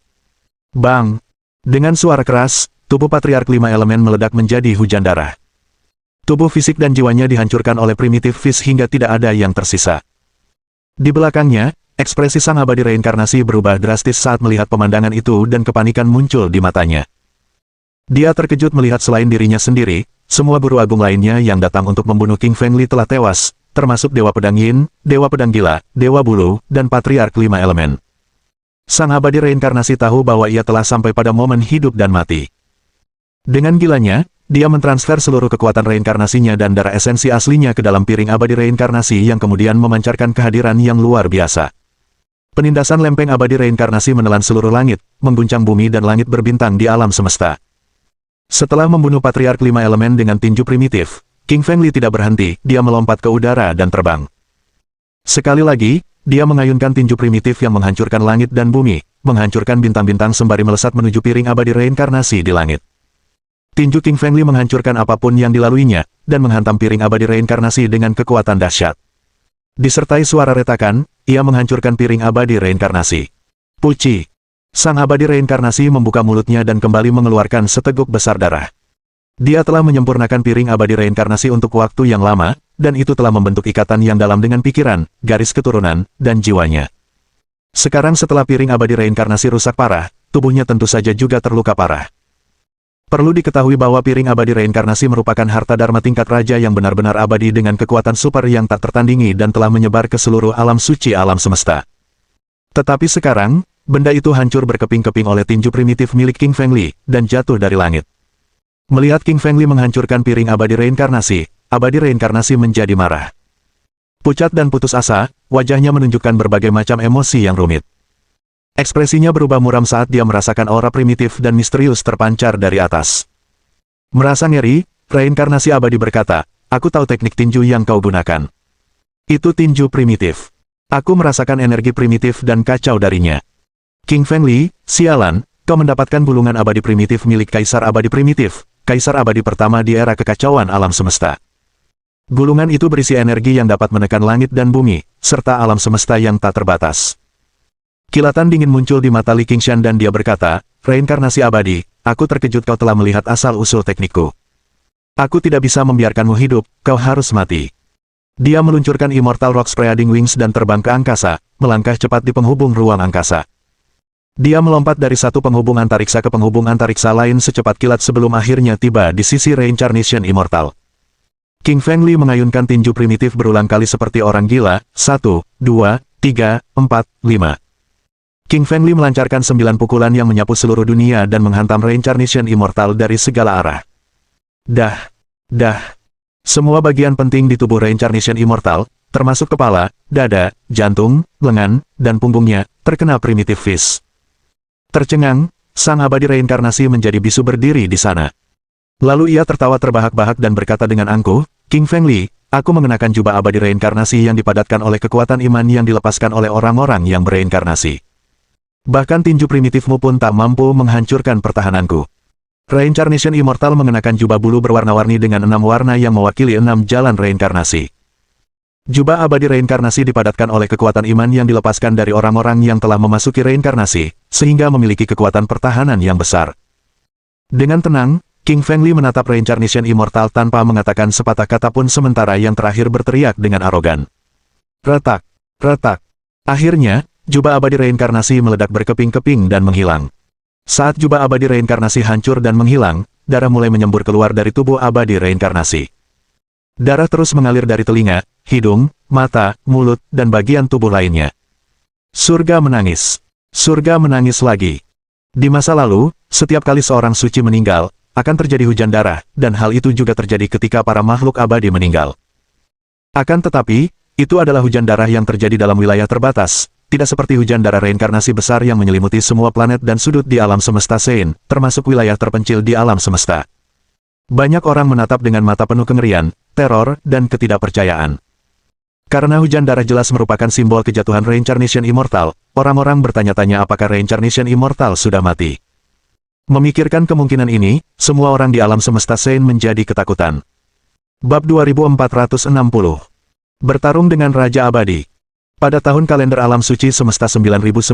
A: Bang! Dengan suara keras, tubuh Patriark Lima Elemen meledak menjadi hujan darah. Tubuh fisik dan jiwanya dihancurkan oleh primitif Fist hingga tidak ada yang tersisa. Di belakangnya, ekspresi sang abadi reinkarnasi berubah drastis saat melihat pemandangan itu dan kepanikan muncul di matanya. Dia terkejut melihat selain dirinya sendiri, semua guru agung lainnya yang datang untuk membunuh King Fengli telah tewas, termasuk Dewa Pedang Yin, Dewa Pedang Gila, Dewa Bulu, dan Patriark Lima Elemen. Sang abadi reinkarnasi tahu bahwa ia telah sampai pada momen hidup dan mati. Dengan gilanya, dia mentransfer seluruh kekuatan reinkarnasinya dan darah esensi aslinya ke dalam piring abadi reinkarnasi yang kemudian memancarkan kehadiran yang luar biasa. Penindasan lempeng abadi reinkarnasi menelan seluruh langit, mengguncang bumi dan langit berbintang di alam semesta. Setelah membunuh Patriark Lima Elemen dengan tinju primitif, King Fengli tidak berhenti, dia melompat ke udara dan terbang. Sekali lagi, dia mengayunkan tinju primitif yang menghancurkan langit dan bumi, menghancurkan bintang-bintang sembari melesat menuju piring abadi reinkarnasi di langit. Tinju King Fengli menghancurkan apapun yang dilaluinya, dan menghantam piring abadi reinkarnasi dengan kekuatan dahsyat. Disertai suara retakan, ia menghancurkan piring abadi reinkarnasi. Puci! Sang abadi reinkarnasi membuka mulutnya dan kembali mengeluarkan seteguk besar darah. Dia telah menyempurnakan piring abadi reinkarnasi untuk waktu yang lama, dan itu telah membentuk ikatan yang dalam dengan pikiran, garis keturunan, dan jiwanya. Sekarang setelah piring abadi reinkarnasi rusak parah, tubuhnya tentu saja juga terluka parah. Perlu diketahui bahwa piring abadi reinkarnasi merupakan harta dharma tingkat raja yang benar-benar abadi dengan kekuatan super yang tak tertandingi dan telah menyebar ke seluruh alam suci alam semesta. Tetapi sekarang, benda itu hancur berkeping-keping oleh tinju primitif milik King Fengli, dan jatuh dari langit. Melihat King Fengli menghancurkan piring abadi reinkarnasi menjadi marah. Pucat dan putus asa, wajahnya menunjukkan berbagai macam emosi yang rumit. Ekspresinya berubah muram saat dia merasakan aura primitif dan misterius terpancar dari atas. Merasa ngeri, reinkarnasi abadi berkata, "Aku tahu teknik tinju yang kau gunakan. Itu tinju primitif. Aku merasakan energi primitif dan kacau darinya. King Fengli, sialan, kau mendapatkan bulungan abadi primitif milik Kaisar Abadi Primitif, Kaisar Abadi pertama di era kekacauan alam semesta. Gulungan itu berisi energi yang dapat menekan langit dan bumi, serta alam semesta yang tak terbatas." Kilatan dingin muncul di mata Li Qingshan dan dia berkata, "Reinkarnasi abadi, aku terkejut kau telah melihat asal-usul teknikku. Aku tidak bisa membiarkanmu hidup, kau harus mati." Dia meluncurkan Immortal Rock Spreading Wings dan terbang ke angkasa, melangkah cepat di penghubung ruang angkasa. Dia melompat dari satu penghubung antariksa ke penghubung antariksa lain secepat kilat sebelum akhirnya tiba di sisi Reincarnation Immortal. King Fengli mengayunkan tinju primitif berulang kali seperti orang gila, 1, 2, 3, 4, 5. King Fengli melancarkan 9 pukulan yang menyapu seluruh dunia dan menghantam Reincarnation Immortal dari segala arah. Dah. Semua bagian penting di tubuh Reincarnation Immortal, termasuk kepala, dada, jantung, lengan, dan punggungnya, terkena primitive fist. Tercengang, sang abadi reinkarnasi menjadi bisu berdiri di sana. Lalu ia tertawa terbahak-bahak dan berkata dengan angkuh, "King Fengli, aku mengenakan jubah abadi reinkarnasi yang dipadatkan oleh kekuatan iman yang dilepaskan oleh orang-orang yang bereinkarnasi. Bahkan tinju primitifmu pun tak mampu menghancurkan pertahananku." Reincarnation Immortal mengenakan jubah bulu berwarna-warni dengan 6 warna yang mewakili 6 jalan reinkarnasi. Jubah abadi reinkarnasi dipadatkan oleh kekuatan iman yang dilepaskan dari orang-orang yang telah memasuki reinkarnasi, sehingga memiliki kekuatan pertahanan yang besar. Dengan tenang, King Fengli menatap Reincarnation Immortal tanpa mengatakan sepatah kata pun sementara yang terakhir berteriak dengan arogan. Retak, retak. Akhirnya, jubah abadi reinkarnasi meledak berkeping-keping dan menghilang. Saat jubah abadi reinkarnasi hancur dan menghilang, darah mulai menyembur keluar dari tubuh abadi reinkarnasi. Darah terus mengalir dari telinga, hidung, mata, mulut, dan bagian tubuh lainnya. Surga menangis. Surga menangis lagi. Di masa lalu, setiap kali seorang suci meninggal, akan terjadi hujan darah, dan hal itu juga terjadi ketika para makhluk abadi meninggal. Akan tetapi, itu adalah hujan darah yang terjadi dalam wilayah terbatas, tidak seperti hujan darah reinkarnasi besar yang menyelimuti semua planet dan sudut di alam semesta Sein, termasuk wilayah terpencil di alam semesta. Banyak orang menatap dengan mata penuh kengerian, teror, dan ketidakpercayaan. Karena hujan darah jelas merupakan simbol kejatuhan Reincarnation Immortal, orang-orang bertanya-tanya apakah Reincarnation Immortal sudah mati. Memikirkan kemungkinan ini, semua orang di alam semesta Saint menjadi ketakutan. Bab 2460. Bertarung dengan Raja Abadi. Pada tahun kalender alam suci semesta 9950,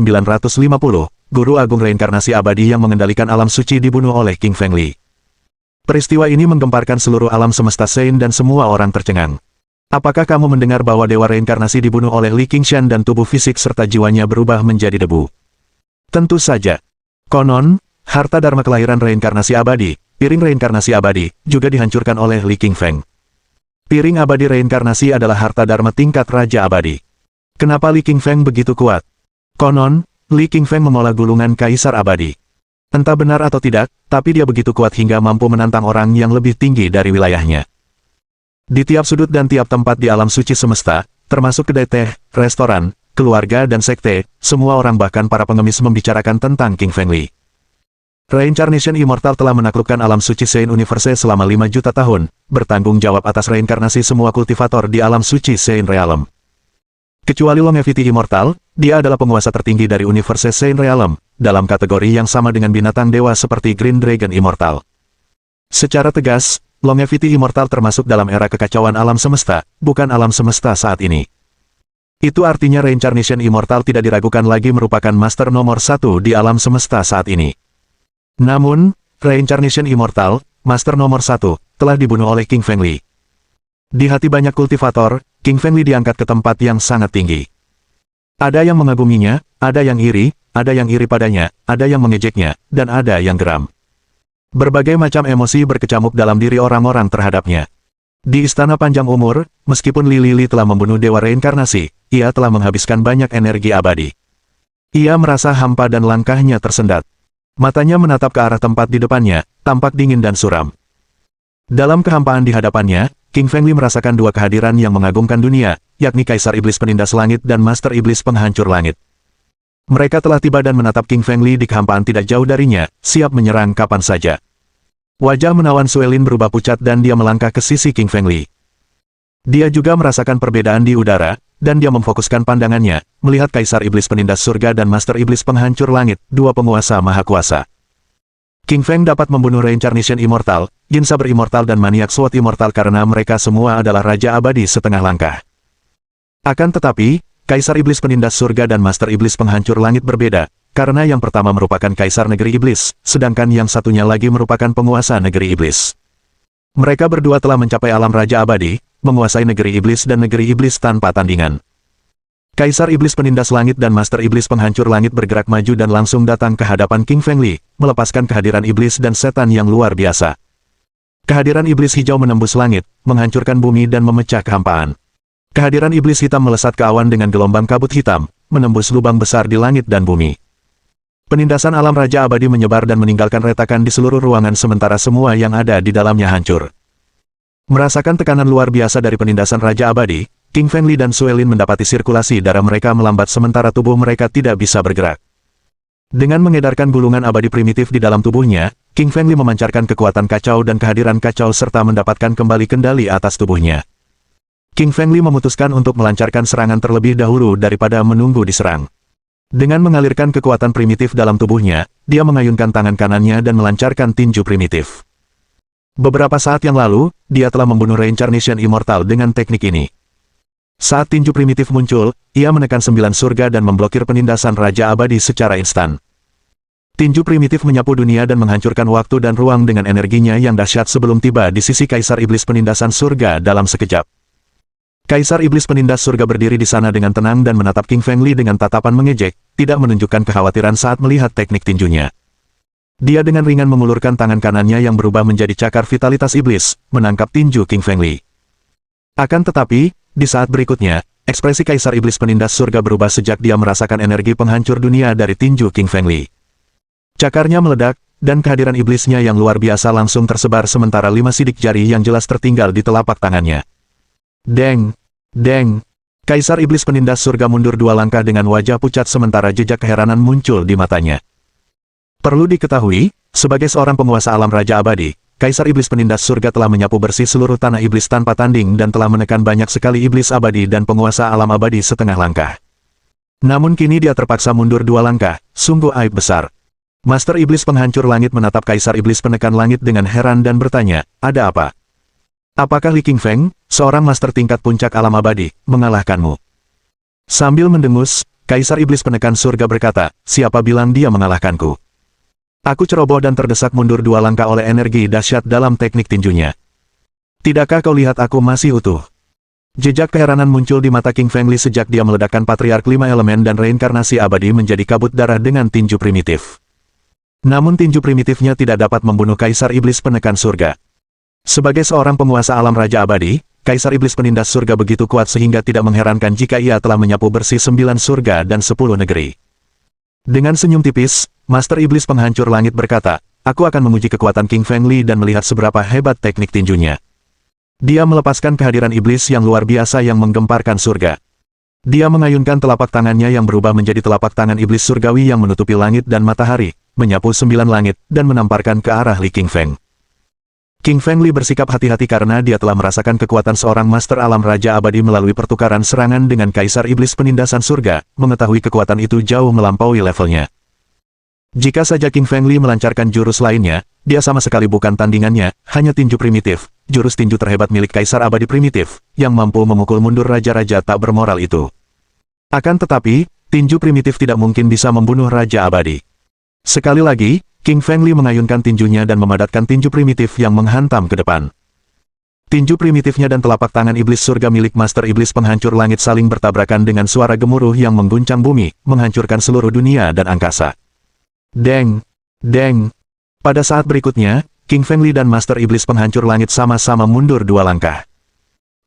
A: Guru Agung Reinkarnasi Abadi yang mengendalikan alam suci dibunuh oleh King Fengli. Peristiwa ini menggemparkan seluruh alam semesta Saint dan semua orang tercengang. Apakah kamu mendengar bahwa Dewa Reinkarnasi dibunuh oleh Li Qingshan dan tubuh fisik serta jiwanya berubah menjadi debu? Tentu saja. Konon, harta Dharma kelahiran Reinkarnasi Abadi, piring Reinkarnasi Abadi, juga dihancurkan oleh Li Qingfeng. Piring abadi reinkarnasi adalah harta Dharma tingkat Raja Abadi. Kenapa Li Qingfeng begitu kuat? Konon, Li Qingfeng mengolah gulungan Kaisar Abadi. Entah benar atau tidak, tapi dia begitu kuat hingga mampu menantang orang yang lebih tinggi dari wilayahnya. Di tiap sudut dan tiap tempat di alam suci semesta, termasuk kedai teh, restoran, keluarga dan sekte, semua orang bahkan para pengemis membicarakan tentang King Feng Li. Reincarnation Immortal telah menaklukkan alam suci Saint Universe selama 5 juta tahun, bertanggung jawab atas reinkarnasi semua kultivator di alam suci Saint Realm. Kecuali Longevity Immortal, dia adalah penguasa tertinggi dari Universe Saint Realm, dalam kategori yang sama dengan binatang dewa seperti Green Dragon Immortal. Secara tegas, Longevity Immortal termasuk dalam era kekacauan alam semesta, bukan alam semesta saat ini. Itu artinya Reincarnation Immortal tidak diragukan lagi merupakan master nomor 1 di alam semesta saat ini. Namun, Reincarnation Immortal, master nomor 1, telah dibunuh oleh King Feng Li. Di hati banyak kultivator, King Feng Li diangkat ke tempat yang sangat tinggi. Ada yang mengaguminya, ada yang iri padanya, ada yang mengejeknya, dan ada yang geram. Berbagai macam emosi berkecamuk dalam diri orang-orang terhadapnya. Di Istana Panjang Umur, meskipun Li Li telah membunuh Dewa Reinkarnasi, ia telah menghabiskan banyak energi abadi. Ia merasa hampa dan langkahnya tersendat. Matanya menatap ke arah tempat di depannya, tampak dingin dan suram. Dalam kehampaan di hadapannya, King Feng Li merasakan dua kehadiran yang mengagumkan dunia, yakni Kaisar Iblis Penindas Langit dan Master Iblis Penghancur Langit. Mereka telah tiba dan menatap King Feng Li di kehampaan tidak jauh darinya, siap menyerang kapan saja. Wajah menawan Suelin berubah pucat dan dia melangkah ke sisi King Feng Li. Dia juga merasakan perbedaan di udara, dan dia memfokuskan pandangannya, melihat Kaisar Iblis Penindas Surga dan Master Iblis Penghancur Langit, dua penguasa maha kuasa. King Feng dapat membunuh Reincarnation Immortal, Jin Saber Immortal dan Maniak Sword Immortal karena mereka semua adalah Raja Abadi setengah langkah. Akan tetapi, Kaisar Iblis Penindas Surga dan Master Iblis Penghancur Langit berbeda, karena yang pertama merupakan Kaisar Negeri Iblis, sedangkan yang satunya lagi merupakan penguasa Negeri Iblis. Mereka berdua telah mencapai alam Raja Abadi, menguasai Negeri Iblis dan Negeri Iblis tanpa tandingan. Kaisar Iblis Penindas Langit dan Master Iblis Penghancur Langit bergerak maju dan langsung datang ke hadapan King Feng Li, melepaskan kehadiran Iblis dan setan yang luar biasa. Kehadiran Iblis Hijau menembus langit, menghancurkan bumi dan memecah kehampaan. Kehadiran Iblis Hitam melesat ke awan dengan gelombang kabut hitam, menembus lubang besar di langit dan bumi. Penindasan alam Raja Abadi menyebar dan meninggalkan retakan di seluruh ruangan sementara semua yang ada di dalamnya hancur. Merasakan tekanan luar biasa dari penindasan Raja Abadi, King Feng Li dan Suelin mendapati sirkulasi darah mereka melambat sementara tubuh mereka tidak bisa bergerak. Dengan mengedarkan gulungan abadi primitif di dalam tubuhnya, King Feng Li memancarkan kekuatan kacau dan kehadiran kacau serta mendapatkan kembali kendali atas tubuhnya. King Feng Li memutuskan untuk melancarkan serangan terlebih dahulu daripada menunggu diserang. Dengan mengalirkan kekuatan primitif dalam tubuhnya, dia mengayunkan tangan kanannya dan melancarkan tinju primitif. Beberapa saat yang lalu, dia telah membunuh Reincarnation Immortal dengan teknik ini. Saat tinju primitif muncul, ia menekan 9 surga dan memblokir penindasan Raja Abadi secara instan. Tinju primitif menyapu dunia dan menghancurkan waktu dan ruang dengan energinya yang dahsyat sebelum tiba di sisi Kaisar Iblis Penindasan Surga dalam sekejap. Kaisar Iblis Penindas Surga berdiri di sana dengan tenang dan menatap King Feng Li dengan tatapan mengejek, tidak menunjukkan kekhawatiran saat melihat teknik tinjunya. Dia dengan ringan mengulurkan tangan kanannya yang berubah menjadi cakar vitalitas iblis, menangkap tinju King Feng Li. Akan tetapi, di saat berikutnya, ekspresi Kaisar Iblis Penindas Surga berubah sejak dia merasakan energi penghancur dunia dari tinju King Feng Li. Cakarnya meledak, dan kehadiran iblisnya yang luar biasa langsung tersebar sementara 5 sidik jari yang jelas tertinggal di telapak tangannya. Deng! Deng! Kaisar Iblis Penindas Surga mundur 2 langkah dengan wajah pucat sementara jejak keheranan muncul di matanya. Perlu diketahui, sebagai seorang penguasa alam Raja Abadi, Kaisar Iblis Penindas Surga telah menyapu bersih seluruh tanah iblis tanpa tanding dan telah menekan banyak sekali iblis abadi dan penguasa alam abadi setengah langkah. Namun kini dia terpaksa mundur 2 langkah, sungguh aib besar. Master Iblis Penghancur Langit menatap Kaisar Iblis Penekan Langit dengan heran dan bertanya, ada apa? Apakah Li Qingfeng, seorang master tingkat puncak alam abadi, mengalahkanmu? Sambil mendengus, Kaisar Iblis Penekan Surga berkata, siapa bilang dia mengalahkanku? Aku ceroboh dan terdesak mundur 2 langkah oleh energi dahsyat dalam teknik tinjunya. Tidakkah kau lihat aku masih utuh? Jejak keheranan muncul di mata King Feng Li sejak dia meledakkan Patriark 5 Elemen dan reinkarnasi abadi menjadi kabut darah dengan tinju primitif. Namun tinju primitifnya tidak dapat membunuh Kaisar Iblis Penekan Surga. Sebagai seorang penguasa alam Raja Abadi, Kaisar Iblis Penindas Surga begitu kuat sehingga tidak mengherankan jika ia telah menyapu bersih 9 surga dan 10 negeri. Dengan senyum tipis, Master Iblis Penghancur Langit berkata, aku akan menguji kekuatan King Feng Li dan melihat seberapa hebat teknik tinjunya. Dia melepaskan kehadiran iblis yang luar biasa yang menggemparkan surga. Dia mengayunkan telapak tangannya yang berubah menjadi telapak tangan iblis surgawi yang menutupi langit dan matahari, menyapu 9 langit, dan menamparkan ke arah Li King Feng. King Feng Li bersikap hati-hati karena dia telah merasakan kekuatan seorang Master Alam Raja Abadi melalui pertukaran serangan dengan Kaisar Iblis Penindasan Surga, mengetahui kekuatan itu jauh melampaui levelnya. Jika saja King Feng Li melancarkan jurus lainnya, dia sama sekali bukan tandingannya, hanya tinju primitif, jurus tinju terhebat milik Kaisar Abadi Primitif, yang mampu memukul mundur raja-raja tak bermoral itu. Akan tetapi, tinju primitif tidak mungkin bisa membunuh Raja Abadi. Sekali lagi, King Feng Li mengayunkan tinjunya dan memadatkan tinju primitif yang menghantam ke depan. Tinju primitifnya dan telapak tangan iblis surga milik Master Iblis Penghancur Langit saling bertabrakan dengan suara gemuruh yang mengguncang bumi, menghancurkan seluruh dunia dan angkasa. Deng! Deng! Pada saat berikutnya, King Feng Li dan Master Iblis Penghancur Langit sama-sama mundur 2 langkah.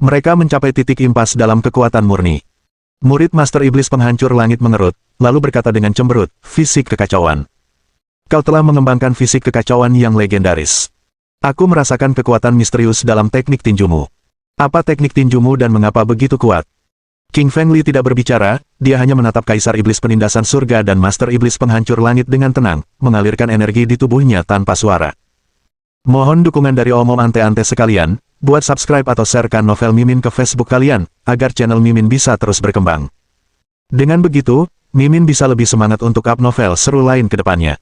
A: Mereka mencapai titik impas dalam kekuatan murni. Murid Master Iblis Penghancur Langit mengerut, lalu berkata dengan cemberut, fisik kekacauan. Kau telah mengembangkan fisik kekacauan yang legendaris. Aku merasakan kekuatan misterius dalam teknik tinjumu. Apa teknik tinjumu dan mengapa begitu kuat? King Feng Li tidak berbicara, dia hanya menatap Kaisar Iblis Penindasan Surga dan Master Iblis Penghancur Langit dengan tenang, mengalirkan energi di tubuhnya tanpa suara. Mohon dukungan dari omom ante-ante sekalian, buat subscribe atau sharekan novel Mimin ke Facebook kalian, agar channel Mimin bisa terus berkembang. Dengan begitu, Mimin bisa lebih semangat untuk up novel seru lain ke depannya.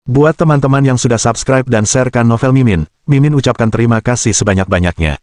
A: Buat teman-teman yang sudah subscribe dan sharekan novel Mimin, Mimin ucapkan terima kasih sebanyak-banyaknya.